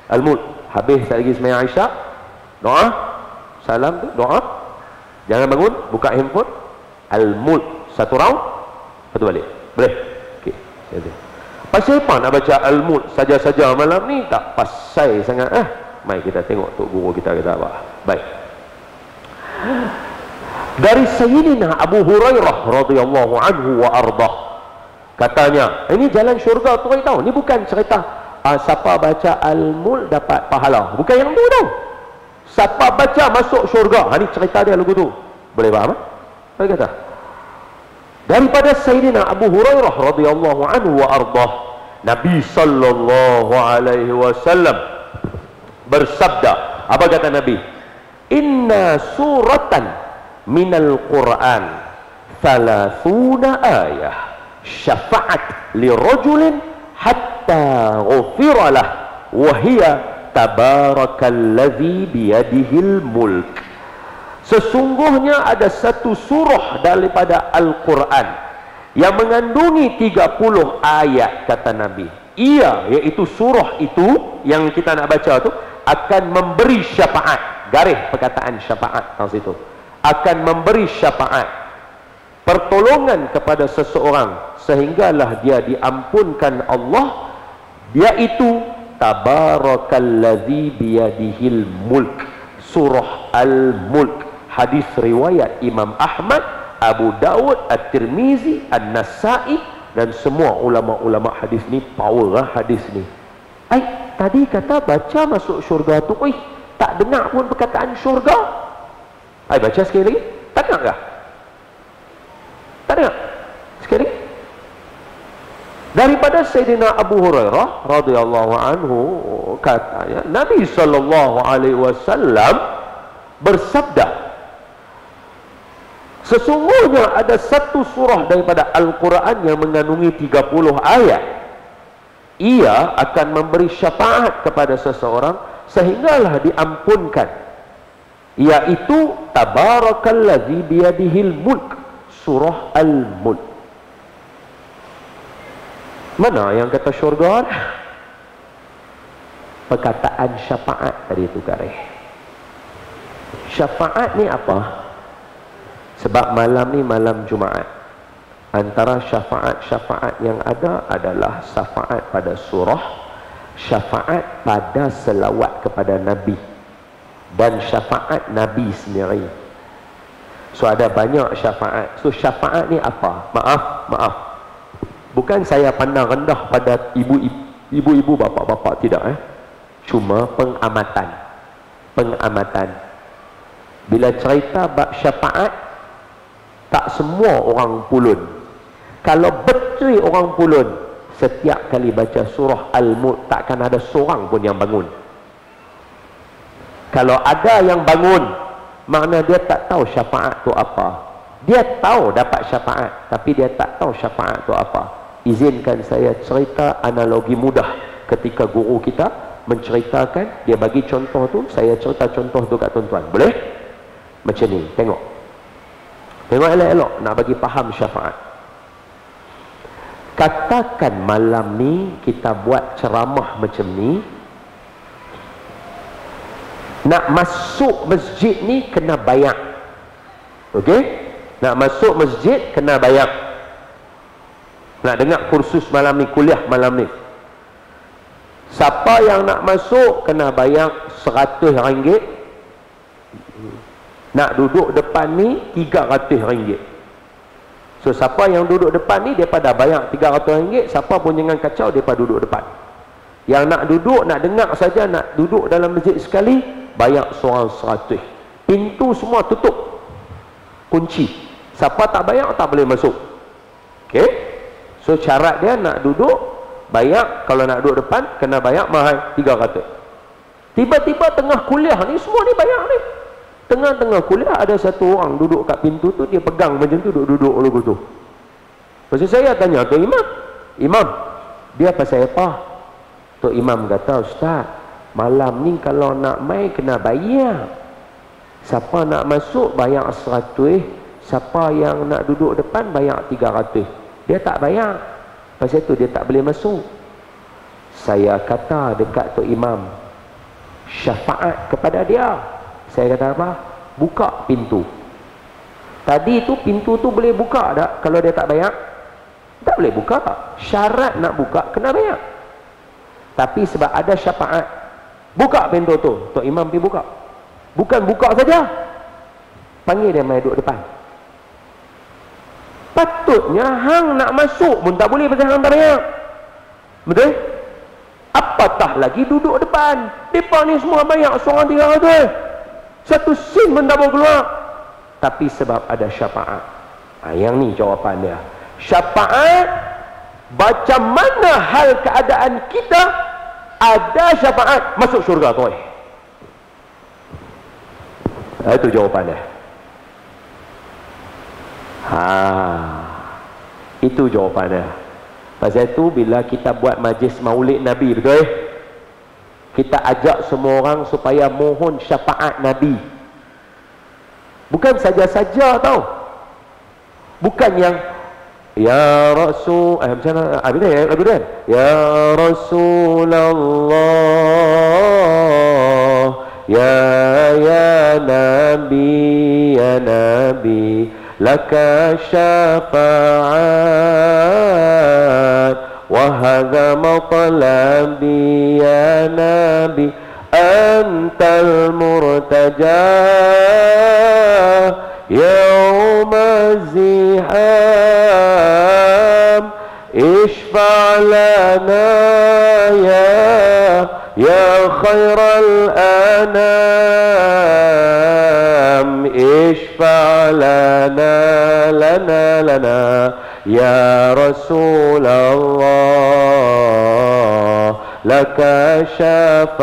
Al-Mulk. Habis tak lagi sembahyang Aisyah. Doa. Salam tu, doa. Jangan bangun, buka handphone. Al-Mulk. 1 round. Lepas tu balik. Boleh? Okey. Pasal apa nak baca Al-Mulk saja-saja malam ni? Tak pasal sangat. Mari kita tengok Tok Guru kita kata apa. Baik. Dari Sayyidina Abu Hurairah radhiyallahu anhu wa ardah. Katanya, ini jalan syurga tu tahu. Ni bukan cerita siapa baca Al-Mulk dapat pahala. Bukan yang tu tau. Siapa baca masuk syurga. Ini cerita dia lagu tu. Boleh faham? Apa kata? Daripada Sayyidina Abu Hurairah radhiyallahu anhu wa ardah, Nabi sallallahu alaihi wasallam bersabda. Apa kata Nabi? Inna suratan minal Quran 30 ayah syafa'at li rajulin hatta ghufira lah wa hiya tabarakalladzi biyadihil mulk. Sesungguhnya ada satu surah daripada Al-Quran yang mengandungi 30 ayat kata Nabi. Ia, iaitu surah itu yang kita nak baca tu akan memberi syafaat. Garis perkataan syafaat dalam situ. Akan memberi syafaat, pertolongan kepada seseorang sehinggalah dia diampunkan Allah, iaitu tabarakalladzi biyadihil mulk. Surah Al-Mulk. Hadis riwayat Imam Ahmad, Abu Dawud, At-Tirmizi, An-Nasai dan semua ulama-ulama hadis ni power hadis ni. Tadi kata baca masuk syurga tu, tak dengar pun perkataan syurga. Hai, baca sekali lagi. Tak dengar kah? Tak dengar? Sekali lagi. Daripada Sayyidina Abu Hurairah radhiyallahu anhu katanya, Nabi sallallahu alaihi wasallam bersabda, sesungguhnya ada satu surah daripada Al-Quran yang mengandungi 30 ayat. Ia akan memberi syafaat kepada seseorang sehinggalah diampunkan, yaitu Tabarakalladzi biyadihil mulk, surah Al-Mulk. Mana yang kata syurga? Perkataan syafaat tadi itu garis. Syafaat ni apa? Sebab malam ni malam Jumaat. Antara syafaat-syafaat yang ada adalah syafaat pada surah, syafaat pada selawat kepada Nabi, dan syafaat Nabi sendiri. So ada banyak syafaat. So syafaat ni apa? Maaf. Bukan saya pandang rendah pada ibu-ibu, bapa-bapa, tidak. Cuma pengamatan. Bila cerita bab syafaat, tak semua orang pulun. Kalau betul orang pulun, setiap kali baca surah Al-Mulk, takkan ada seorang pun yang bangun. Kalau ada yang bangun, makna dia tak tahu syafaat tu apa. Dia tahu dapat syafaat, tapi dia tak tahu syafaat tu apa. Izinkan saya cerita analogi mudah ketika guru kita menceritakan, dia bagi contoh tu, saya cerita contoh tu kat tuan-tuan. Boleh? Macam ni, tengok elok-elok nak bagi faham syafaat. Katakan malam ni kita buat ceramah macam ni, nak masuk masjid ni kena bayar. Okey? Nak masuk masjid kena bayar. Nak dengar kursus malam ni, kuliah malam ni, siapa yang nak masuk kena bayar RM100. Nak duduk depan ni RM300. So siapa yang duduk depan ni, dia pada bayar RM300. Siapa pun jangan kacau, dia pada duduk depan. Yang nak duduk, nak dengar saja, nak duduk dalam masjid sekali, bayar seorang RM100. Pintu semua tutup, kunci. Siapa tak bayar tak boleh masuk. Okey? So syarat dia nak duduk bayar. Kalau nak duduk depan kena bayar mahal RM300. Tiba-tiba tengah kuliah ni, semua ni bayar ni. Tengah-tengah kuliah ada satu orang duduk kat pintu tu, dia pegang macam tu, duduk lagu tu. Lepas saya tanya Tok Imam, dia pasal apa? Tok Imam kata, Ustaz, malam ni kalau nak mai kena bayar. Siapa nak masuk bayar RM100, siapa yang nak duduk depan bayar RM300. Dia tak bayar, pasal tu dia tak boleh masuk. Saya kata dekat Tok Imam, syafaat kepada dia. Saya kata apa? Buka pintu. Tadi tu pintu tu boleh buka tak? Kalau dia tak bayar, tak boleh buka. Syarat nak buka kena bayar. Tapi sebab ada syafaat, buka pintu tu. Tok Imam pergi buka. Bukan buka saja, panggil dia mai duduk depan. Patutnya hang nak masuk pun tak boleh pasal hang tak bayar. Betul? Apatah lagi duduk depan. Mereka ni semua bayar seorang RM300. Satu sen pun tak boleh keluar. Tapi sebab ada syafaat. Yang ni jawapan dia. Syafaat, macam mana hal keadaan kita, ada syafaat masuk syurga tu. Itu jawapan dia. Itu jawapannya. Pasal itu bila kita buat majlis maulid Nabi, betul? Kita ajak semua orang supaya mohon syafaat Nabi. Bukan saja-saja tau. Bukan yang ya Rasul, macam mana? Lagu dia. Ya Rasulullah, ya Nabi, ya Nabi, laka syafa'at wa hadha matlabi ya Nabi, antal murtaja yawma ziham, ishfa' lana ya ya khairal anam ishfa' lana lana ya Rasulullah laka syafa'at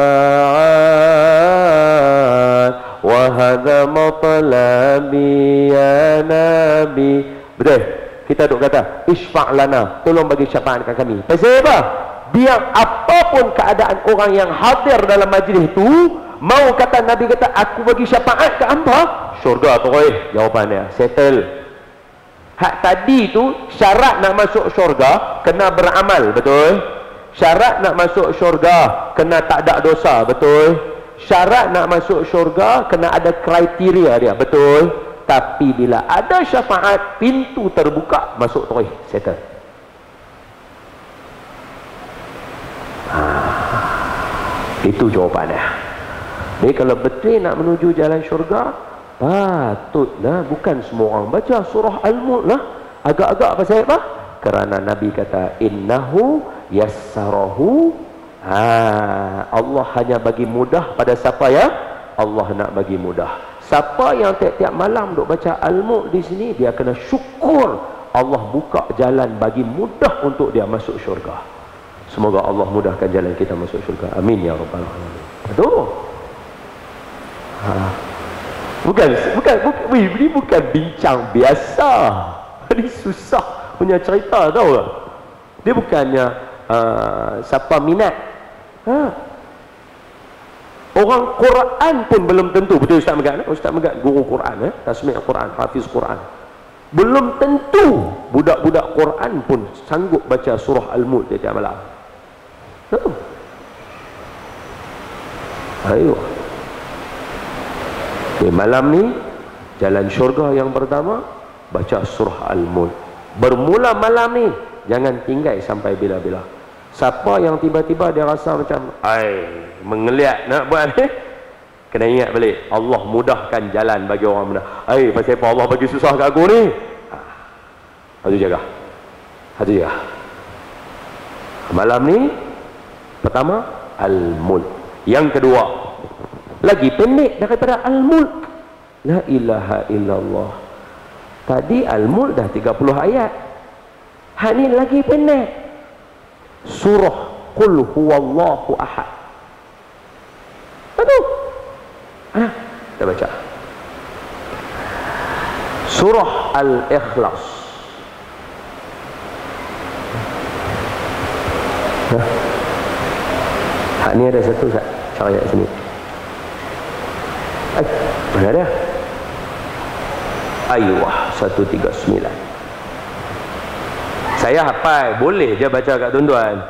wa hadha matlabi ya Nabi. Betul? Kita duk kata ishfa' lana, tolong bagi syafaat kat kami. Pasal apa? Biar apapun keadaan orang yang hadir dalam majlis itu, mau kata Nabi kata aku bagi syafaat ke hamba, syurga tu jawapannya settle. Hak tadi tu syarat nak masuk syurga kena beramal, betul? Syarat nak masuk syurga kena tak ada dosa, betul? Syarat nak masuk syurga kena ada kriteria dia, betul? Tapi bila ada syafaat, pintu terbuka, masuk terus, settle. Itu jawapannya. Jadi kalau betul nak menuju jalan syurga, patutlah bukan semua orang baca surah Al-Mulk lah. Agak-agak pasal apa? Kerana Nabi kata innahu yassarahu. Allah hanya bagi mudah pada siapa ya Allah nak bagi mudah. Siapa yang tiap-tiap malam duk baca Al-Mulk di sini, dia kena syukur Allah buka jalan bagi mudah untuk dia masuk syurga. Semoga Allah mudahkan jalan kita masuk syurga. Amin ya rabbal alamin. Aduh. Ini bukan bincang biasa. Ini susah punya cerita, tahu tak? Dia bukannya siapa minat. Orang Quran pun belum tentu, betul Ustaz Megat? Ustaz Megat guru Quran, tasmi' Quran, hafiz Quran. Belum tentu budak-budak Quran pun sanggup baca surah Al-Mulk tiap malam. Ayo. Malam ni jalan syurga yang pertama baca surah Al-Mulk. Bermula malam ni jangan tinggal sampai bila-bila. Siapa yang tiba-tiba dia rasa macam mengeliat nak buat ni, kena ingat balik Allah mudahkan jalan bagi orang mudah. Pasal apa Allah bagi susah kat aku ni? Hatu jaga. Malam ni pertama Al-Mulk. Yang kedua lagi pendek daripada Al-Mulk, la ilaha illallah. Tadi Al-Mulk dah 30 ayat, hak ni lagi pendek, surah Qul huwallahu ahad. Aduh, kita baca surah Al-Ikhlas. Hak ni ada satu cara ayat sini. Mana dia? Ayuh 139. Saya hafal, boleh je baca kat tuan-tuan.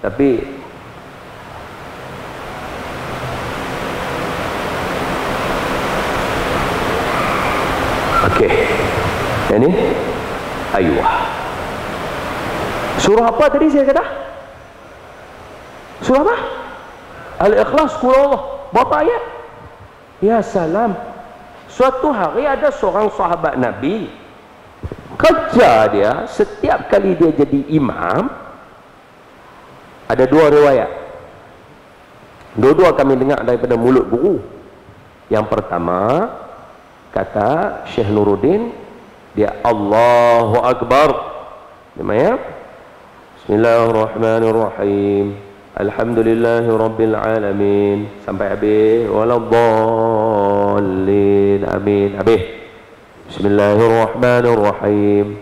Tapi okey. Yang ni ayuh. Surah apa tadi saya kata? Surah apa? Al-Ikhlas, Qul Allah. Berapa ayat? Ya salam. Suatu hari ada seorang sahabat Nabi, kerja dia setiap kali dia jadi imam, ada dua riwayat. Dua-dua kami dengar daripada mulut guru. Yang pertama kata Syekh Nuruddin, dia Allahu Akbar. Namanya Bismillahirrahmanirrahim. Alhamdulillahi Rabbil Alamin sampai habis. Waladdallin. Amin. Habis. Bismillahirrahmanirrahim.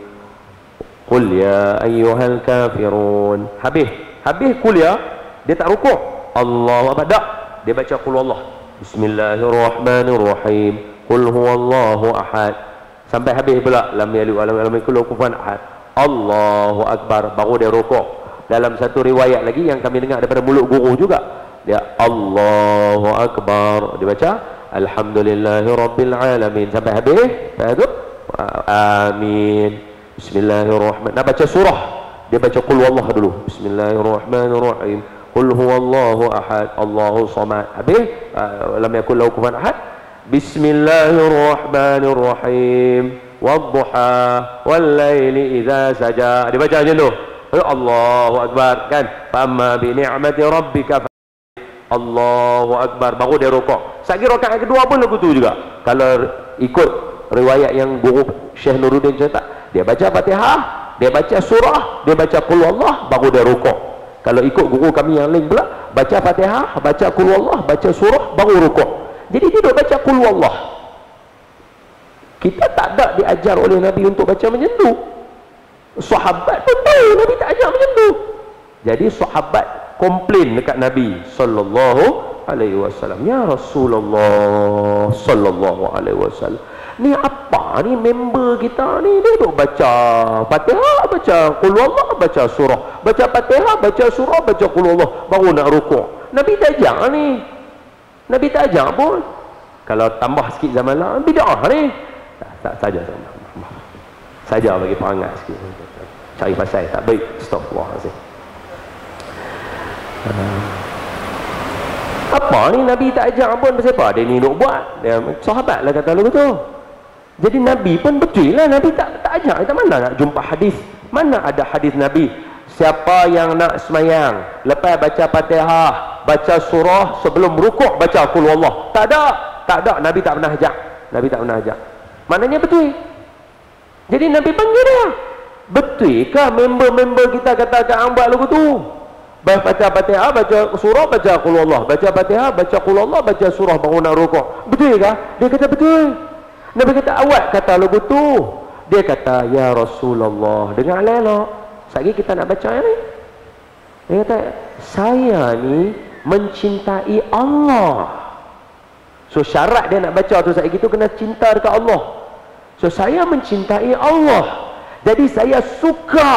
Qul ya ayyuhal kafirun. Habis. Habis qul ya, dia tak rukuk. Allahu Akbar. Tak. Dia baca qul Allah. Bismillahirrahmanirrahim. Qul huwallahu ahad. Sampai habis pula lam yalid wa lam yakul lahu kufuwan ahad. Allahu Akbar, baru dia rukuk. Dalam satu riwayat lagi yang kami dengar daripada mulut guru juga, dia Allahu Akbar, dia baca Alhamdulillahi Rabbil Alamin sampai habis. Lepas amin. Bismillahirrahmanirrahim. Nak baca surah, dia baca qul wallah dulu. Bismillahirrahmanirrahim. Qul huwallahu ahad, Allahu samad. Habis lam yakul lahu kufuwan ahad. Bismillahirrahmanirrahim. Wadduha wal laili idza saja. Dia baca macam tu. Allahu Akbar kan. Fama bi ni'mati rabbika Allahu Akbar, baru dia rukuk. Sagi rakaat kedua pun lagu tu juga. Kalau ikut riwayat yang guru Syekh Nuruddin cerita, dia baca Fatihah, dia baca surah, dia baca qul Allah, baru dia rukuk. Kalau ikut guru kami yang lain pula, baca Fatihah, baca qul Allah, baca surah, baru rukuk. Jadi dia baca qul Allah. Kita tak ada diajar oleh Nabi untuk baca macam tu. Sahabat pun tahu Nabi tak ajar macam tu. Jadi sahabat komplain dekat Nabi sallallahu alaihi wasallam, ya Rasulullah sallallahu alaihi wasallam, ni apa ni member kita ni, dia duk baca Fatihah, baca qul Allah, baca surah, baca Fatihah, baca surah, baca qul Allah, baru nak rukuk. Nabi tak ajar ni, Nabi tak ajar pun. Kalau tambah sikit zaman lah, bid'ah ni. Tak saja saja bagi perangat sikit, cari pasal tak baik. Astagfirullahalazim. Apa ni Nabi tak ajar pun, pasal apa dia ni nak buat? Dia sahabat lah kata lagu tu. Jadi Nabi pun betul lah, Nabi tak ajar. Kita mana nak jumpa hadis? Mana ada hadis Nabi, siapa yang nak semayang lepas baca Fatihah, baca surah, sebelum rukuk baca qul Allah? Tak ada. Nabi tak pernah ajar. Nabi tak pernah ajar. Maknanya betul. Jadi Nabi panggil dia. Betul ke member-member kita katakan hang buat lagu tu? Baca Fatihah, baca surah, baca qul Allah, baca Fatihah, baca qul Allah, baca surah, baru nak rukuk. Betul ke? Dia kata betul. Nabi kata awak kata lagu tu. Dia kata ya Rasulullah, dengar elok. Sekali kita nak baca ni. Dia kata saya ni mencintai Allah. So syarat dia nak baca tu sekali tu kena cinta dekat Allah. So saya mencintai Allah. Jadi saya suka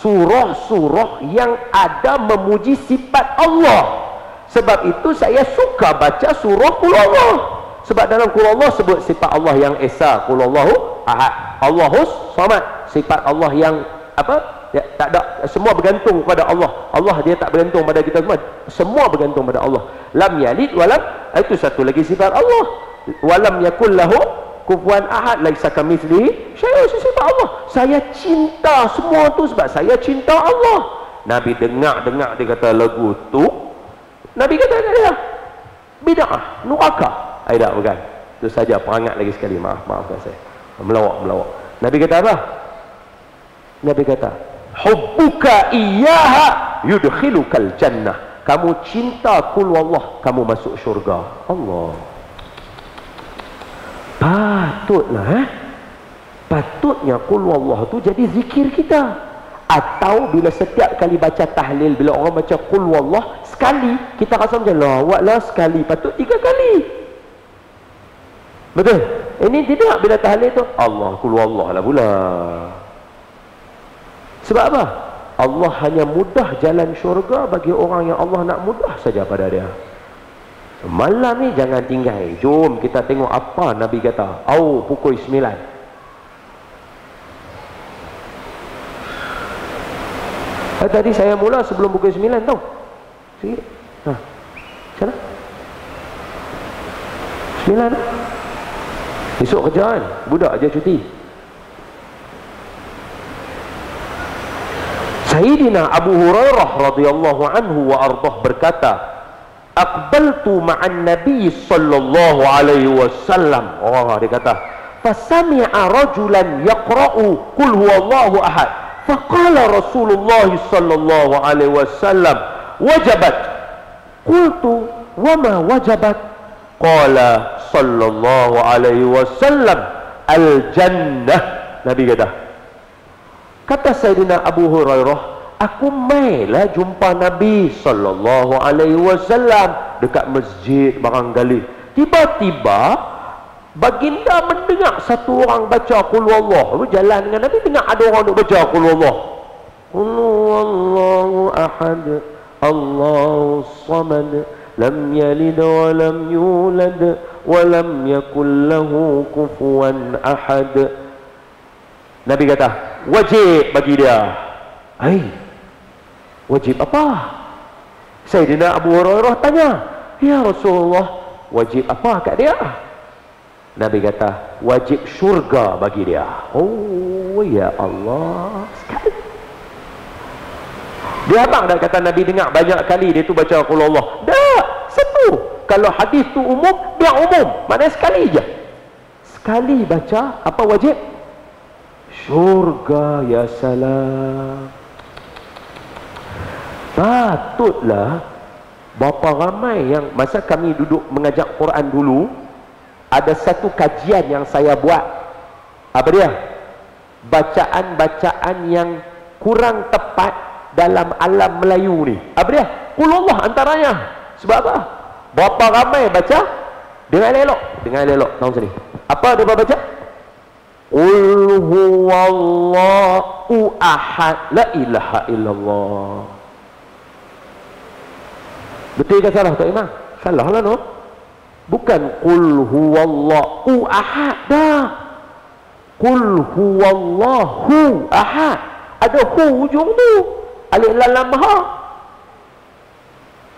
surah-surah yang ada memuji sifat Allah. Sebab itu saya suka baca surah qul Allah. Sebab dalam qul Allah sebut sifat Allah yang esa, qul Allahu ahad, Allahus samad, sifat Allah yang apa? Ya, tak ada, semua bergantung kepada Allah. Allah dia tak bergantung pada kita semua bergantung pada Allah. Lam yalid walam, itu satu lagi sifat Allah. Walam yakul lahu kufuwan ahad, laisa kamitslihi syai'un, sifat Allah. Saya cinta semua tu sebab saya cinta Allah. Nabi dengar dia kata lagu tu, Nabi kata kat dia bid'ah, neraka. Tak bukan. Itu saja perangat lagi sekali. Maafkan saya. Melawak. Nabi kata apa? Nabi kata hubbuka iyyaha yudkhilukal jannah. Kamu cinta qul Allah, kamu masuk syurga. Allah. Patutnya qul Allah tu jadi zikir kita. Atau bila setiap kali baca tahlil, bila orang baca qul Allah sekali, kita rasa macam lawaklah sekali, patut 3 kali. Betul? Ini tidak, bila tahlil tu Allah qul Allah lah pula. Sebab apa? Allah hanya mudah jalan syurga bagi orang yang Allah nak mudah saja pada dia. Malam ni jangan tinggal. Jom kita tengok apa Nabi kata. Pukul 9. Tadi saya mula sebelum pukul 9 tau. Sikit. Sana. 9. Esok kerja kan? Budak je cuti. Sayyidina Abu Hurairah radhiyallahu anhu wa ardhah berkata, aqbaltu ma'an Nabi sallallahu alaihi wasallam. Dia kata, fasami'a rajulan yaqra'u qul huwallahu ahad. Faqala Rasulullah sallallahu alaihi wasallam, wajabat. Qultu, wama wajabat? Qala sallallahu alaihi wasallam, al-jannah. Nabi kata Sayyidina Abu Hurairah, aku mailah jumpa Nabi sallallahu alaihi wasallam dekat masjid barangkali. Tiba-tiba baginda mendengar satu orang baca qul Allah. Jalan dengan Nabi, dengar ada orang nak baca qul Allah. Qul huwallahu ahad, Allahus samad, lam yalid wa lam yulad wa lam yakul lahu kufuwan ahad. Nabi kata, wajib bagi dia. Wajib apa? Sayyidina Abu Hurairah tanya, ya Rasulullah, wajib apa kat dia? Nabi kata, wajib syurga bagi dia. Oh ya Allah, sekali. Dia abang dah kata Nabi dengar banyak kali dia tu baca qul Allah. Tak, satu. Kalau hadis tu umum, dia umum. Maknanya sekali je. Sekali baca, apa wajib? Syurga, ya salam. Patutlah berapa ramai yang masa kami duduk mengajar Quran dulu, ada satu kajian yang saya buat. Apa dia? Bacaan-bacaan yang kurang tepat dalam alam Melayu ni. Apa dia? Qul Allah antaranya. Sebab apa? Berapa ramai baca? Dengan elok. Dengan elok. Tahu sini. Apa dia baca? Qul huwallahu ahad, la ilaha illallah. Betul ke salah Tok Imam? Salah lah no. Bukan qul huwallahu ahad dah. Qul huwallahu ahad. Ada hu hujung tu. Alif lam lam ha.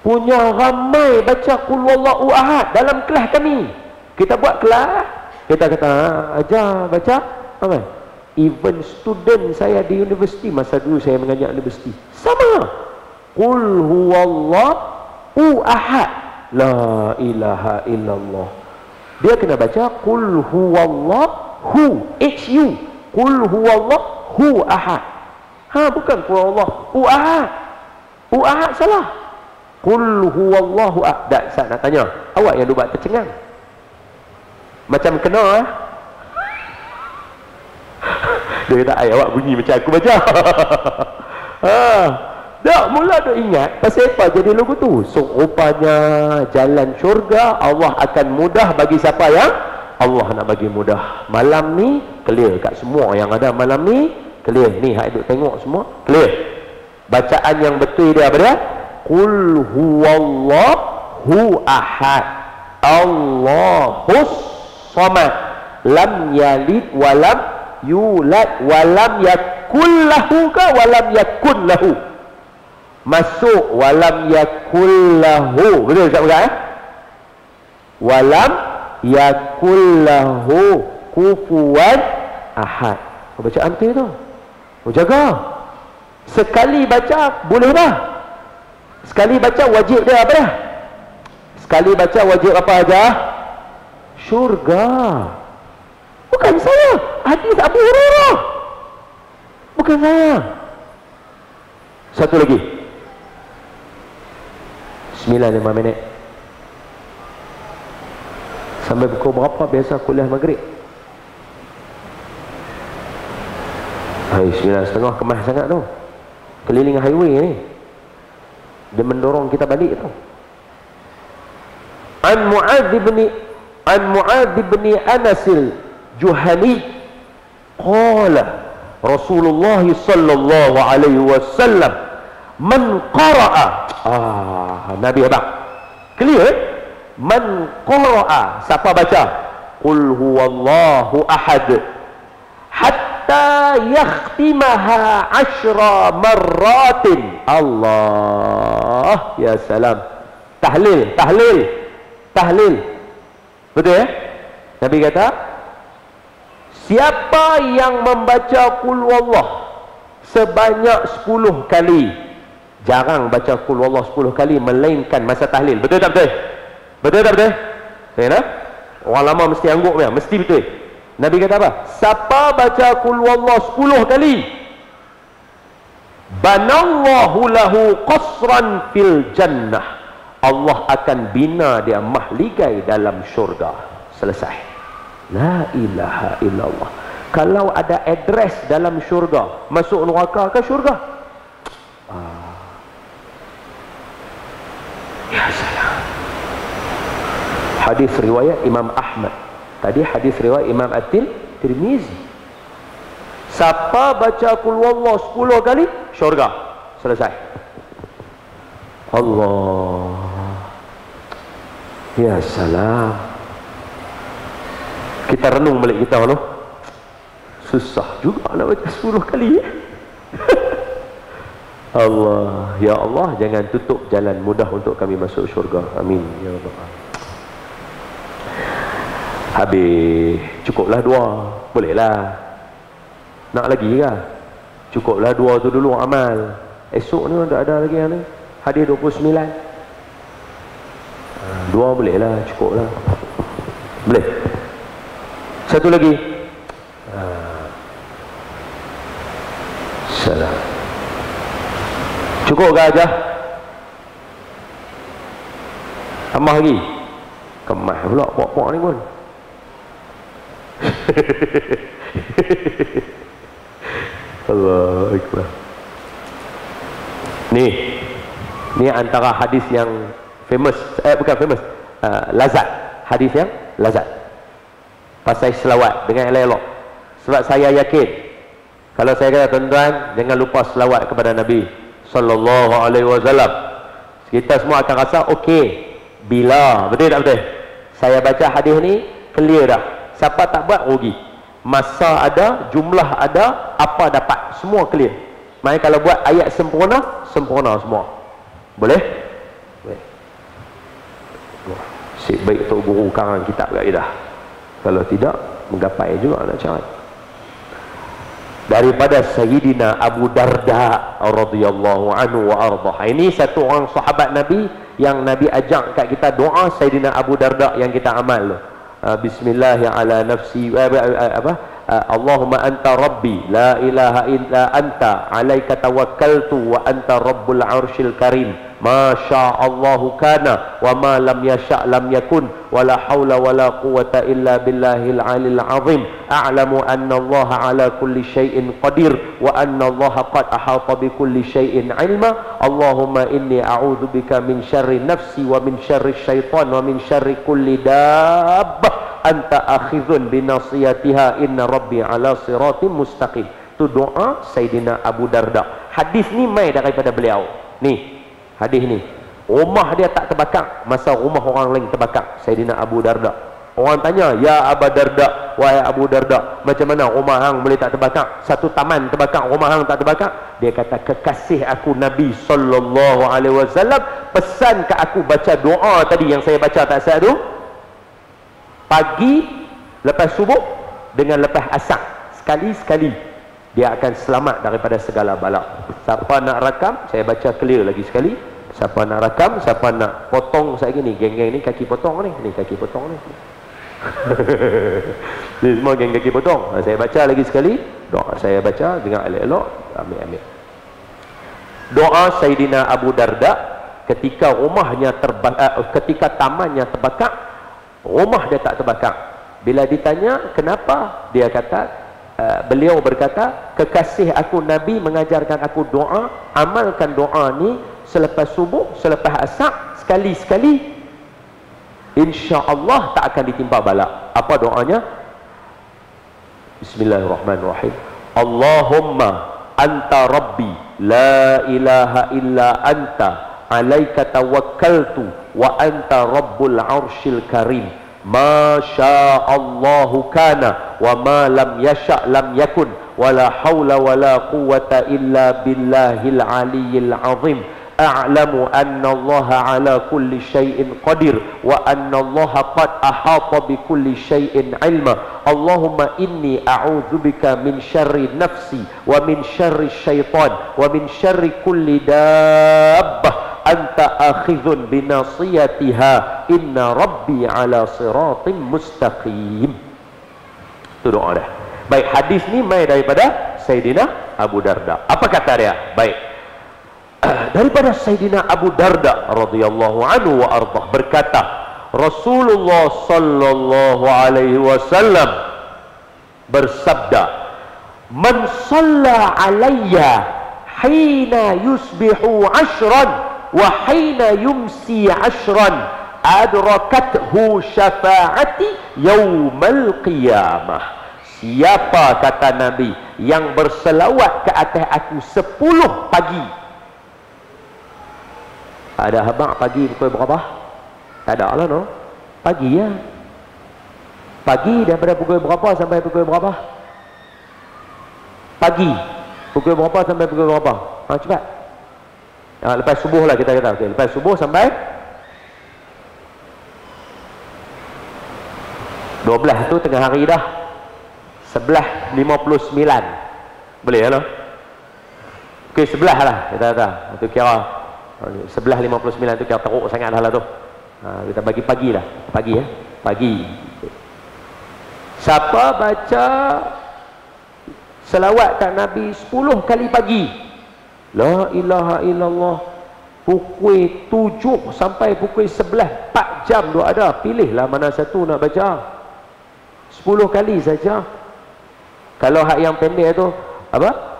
Punya ramai baca qul huwallahu ahad dalam kelas kami. Kita buat kelas, kita kata ajar baca apa? Even student saya di universiti, masa dulu saya mengajar universiti, sama. Qul huwallahu ahad, la ilaha illallah. Dia kena baca qul huwallahu hu, qul huwallahu ahad. Ha, bukan qul huwallahu ahad. Ahad salah. Qul huwallahu ahad. Tak, saya nak tanya, awak yang buat tercengang macam kena dia kata, awak bunyi macam aku baca. Tak, mula duk ingat pasal apa jadi lagu tu. So rupanya jalan syurga Allah akan mudah bagi siapa yang Allah nak bagi mudah. Malam ni clear kat semua yang ada malam ni, clear. Ni hak duk tengok semua clear. Bacaan yang betul dia apa dia? Qul huwallahu ahad, Allahus samad, lam yalid walam yulad walam yakul lahu ka walam yakun lahu. Masuk walam yakul lahu. Betul tak bukan? Walam yakul lahu kufuwan ahad. Bacaan tu tu. Jaga. Sekali baca boleh dah. Sekali baca wajib dia apa dah? Sekali baca wajib apa aja? Syurga. Bukan saya. Hadis Abu Hurairah. Bukan saya. Satu lagi. 9-5 minit. Sampai pukul berapa biasa kuliah maghrib? Hai, 9:30 kemas sangat tu. Keliling highway ni. Dia mendorong kita balik tu. An Mu'adz bin Anas al-Juhani qala Rasulullah sallallahu alaihi wasallam man qara'a Nabi abang clear. Man qara'a, siapa baca qul huwallahu ahad hatta yakhtimaha 10 marratin. Allah, ya salam. Tahlil. Betul ya? Nabi kata, siapa yang membaca qul wallah sebanyak 10 kali, jarang baca qul wallah 10 kali melainkan masa tahlil. Betul tak betul? Betul tak betul? Ya, orang lama mesti angguk ya, mesti betul. Nabi kata apa? Siapa baca qul wallah 10 kali, banallahu lahu qasran fil jannah, Allah akan bina dia mahligai dalam syurga. Selesai. La ilaha illallah. Kalau ada address dalam syurga, masuk neraka ke syurga? Ya salam. Hadis riwayat Imam Ahmad. Tadi hadis riwayat Imam At-Tirmizi. Siapa baca qul wallah 10 kali, syurga. Selesai. Allah. Ya salam. Kita renung balik kita loh. Susah juga nak baca 10 kali. Allah, ya Allah, jangan tutup jalan mudah untuk kami masuk syurga. Amin ya Allah. Habis, cukuplah dua. Bolehlah. Nak lagi ke? Cukuplah dua tu dulu amal. Esok ni ada lagi yang ni. Hadis 29. Dua boleh lah, cukup lah. Boleh. Satu lagi. Salam. Cukup ke aja? Tambah lagi. Kemas pula pok-pok ni pun. Allah Akbar. Ni antara hadis yang famous, bukan famous, lazat. Hadis yang lazat. Pasal selawat dengan elok-elok. Sebab saya yakin, kalau saya kata tuan-tuan, jangan lupa selawat kepada Nabi sallallahu alaihi wasallam. Kita semua akan rasa okey. Bila, betul tak betul? Saya baca hadis ni clear dah. Siapa tak buat rugi. Masa ada, jumlah ada, apa dapat, semua clear. Maknanya kalau buat ayat sempurna, sempurna semua. Boleh? Boleh. Sik baik tu guru karang kitab kat kita. Kalau tidak, menggapai juga nak cari. Daripada Sayyidina Abu Darda radhiyallahu anhu wa ardah. Ini satu orang sahabat Nabi yang Nabi ajak kat kita doa Sayyidina Abu Darda yang kita amal. Bismillah ala nafsi Allahumma anta rabbi la ilaha illa anta alaika tawakkaltu wa anta rabbul arshil karim ma sya'allahu kana wa ma lam yasha' lam yakun wa la hawla wa la quwwata illa billahil alil azim a'lamu anna Allah ala kulli syai'in qadir wa anna Allah qad ahata bi kulli syai'in ilma Allahumma inni a'udzubika min syarri nafsi wa min syarri syaitan wa min syarri kulli dabbah anta akhizun binasiyatiha inna rabbi ala siratim mustaqim. Itu doa Sayyidina Abu Darda. Hadis ni mai daripada beliau. Ni hadis ni, rumah dia tak terbakar masa rumah orang lain terbakar. Sayyidina Abu Darda. Orang tanya, ya Abu Darda, wahai Abu Darda, macam mana rumah hang boleh tak terbakar? Satu taman terbakar, rumah hang tak terbakar? Dia kata, kekasih aku Nabi sallallahu alaihi wasallam pesan ke aku baca doa tadi yang saya baca tak saya tu, pagi lepas subuh dengan lepas asar, sekali-sekali dia akan selamat daripada segala bala. Siapa nak rakam, saya baca clear lagi sekali. Siapa nak rakam, siapa nak potong saya gini, geng-geng ni kaki potong ni kaki potong ni. Ni semua geng kaki potong. Saya baca lagi sekali, doa saya baca dengan elok-elok, ambil. Doa Sayyidina Abu Darda ketika rumahnya ketika tamannya terbakar, rumah dia tak terbakar. Bila ditanya kenapa, dia kata, beliau berkata, kekasih aku Nabi mengajarkan aku doa, amalkan doa ni selepas subuh, selepas asar, sekali-sekali, insya-Allah tak akan ditimpa bala. Apa doanya? Bismillahirrahmanirrahim. Allahumma anta rabbi la ilaha illa anta alaika tawakkaltu wa anta rabbul arshil karim ma sya'allahu kana wa ma lam yasha' lam yakun wa la hawla wa la quwwata illa billahil aliyyil azim a'lamu anna Allah ala kulli syai'in qadir wa anna Allah qad ahata bi kulli syai'in ilma Allahumma inni a'udzubika min syarri nafsi wa min syarri syaitan wa min syarri kulli dabbah anta akhizun binasiyatiha inna rabbi ala siratim mustaqim. Itu doa dah. Baik, hadis ni mai daripada Sayyidina Abu Darda. Apa kata dia? Baik, daripada Sayyidina Abu Darda radhiyallahu anhu wa ardah berkata, Rasulullah sallallahu alaihi wasallam bersabda, man shalla alayya hina yusbihu ashran wa hina yumsi ashran adrakathu syafa'ati yaumal qiyamah. Siapa, kata Nabi, yang berselawat ke atas aku 10 pagi. Ada habaq pagi pukul berapa? Tak ada lah, no? Pagi ya. Pagi daripada pukul berapa sampai pukul berapa? Pagi pukul berapa sampai pukul berapa? Cepat. Lepas subuh lah kita kata. Okay. Lepas subuh sampai 12 tu tengah hari dah. 11.59. Boleh lah. Ok, Pukul 11 lah kita kata. Itu kira 11.59 tu kira teruk sangat lah tu. Kita bagi pagi lah. Pagi ya. Pagi. Siapa baca selawat kat Nabi 10 kali pagi, la ilaha illallah, pukul 7 sampai pukul 11, 4 jam tu ada. Pilihlah mana satu nak baca. 10 kali saja. Kalau hak yang pendek tu apa?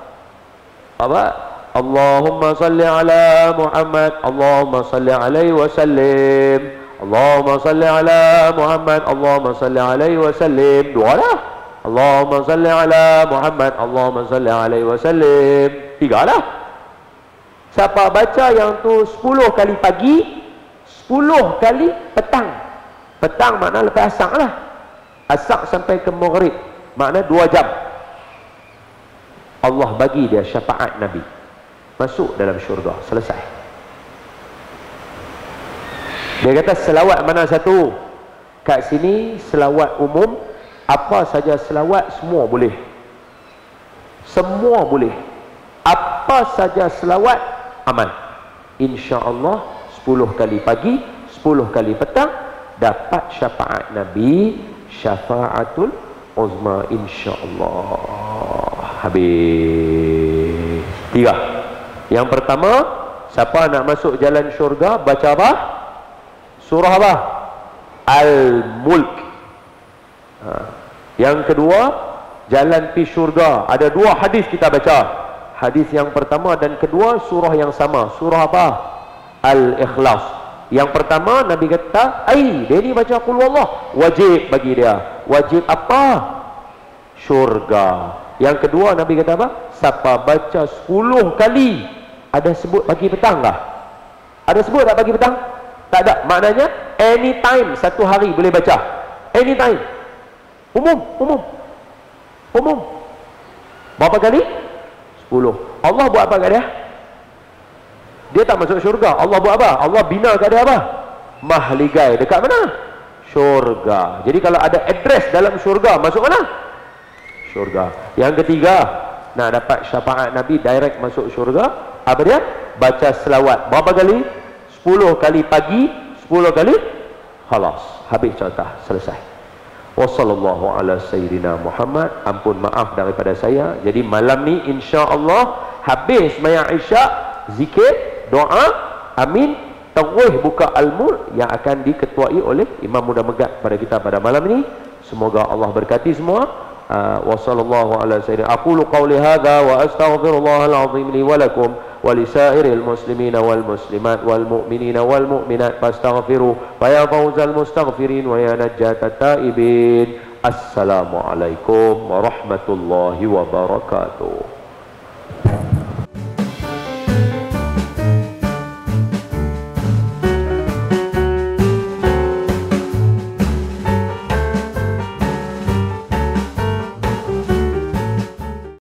Allahumma salli ala Muhammad, Allahumma salli alaihi wasallim, Allahumma salli ala Muhammad, Allahumma salli alaihi wasallim. Dua lah. Allahumma salli ala Muhammad, Allahumma salli alaihi wasallim. 3 lah. Siapa baca yang tu 10 kali pagi, 10 kali petang. Petang makna lepas asar lah. Asar sampai ke maghrib, makna 2 jam. Allah bagi dia syafaat Nabi, masuk dalam syurga. Selesai. Dia kata selawat mana satu? Kat sini selawat umum, apa saja selawat semua boleh. Semua boleh. Apa saja selawat aman. Insya-Allah 10 kali pagi, 10 kali petang dapat syafaat Nabi, syafaatul uzma insya-Allah. Habis. 3. Yang pertama, siapa nak masuk jalan syurga baca apa? Surah apa? Al-Mulk. Yang kedua, jalan pi syurga. Ada 2 hadis kita baca. Hadis yang pertama dan kedua surah yang sama. Surah apa? Al-Ikhlas. Yang pertama Nabi kata, dia ni baca qul wallah, wajib bagi dia. Wajib apa? Syurga. Yang kedua Nabi kata apa? Siapa baca 10 kali. Ada sebut pagi petang kah? Ada sebut tak pagi petang? Tak ada. Maknanya anytime, satu hari boleh baca. Anytime. Umum. Berapa kali? 10. Allah buat apa kat dia? Dia tak masuk syurga. Allah buat apa? Allah bina kat dia apa? Mahligai. Dekat mana? Syurga. Jadi kalau ada address dalam syurga, masuk mana? Syurga. Yang ketiga, nak dapat syafaat Nabi direct masuk syurga, apa dia? Baca selawat. Berapa kali? 10 kali pagi, 10 kali khalas. Habis cerita, selesai. Wassallallahu ala sayyidina Muhammad. Ampun maaf daripada saya. Jadi malam ni insya-Allah habis sembahyang Isyak, zikir, doa, amin, terus buka Al-Mulk yang akan diketuai oleh Imam Muda Megat pada kita pada malam ini. Semoga Allah berkati semua. Wassallallahu ala sayyidina. Aqulu qawli hadza wa astaghfirullahal azim li wa lakum wa li sa'iril muslimina wal muslimat wal mu'minina wal mu'minat fastaghfiru fa ya fawzal mustaghfirin wa ya najjatat taibin. Assalamualaikum warahmatullahi wabarakatuh.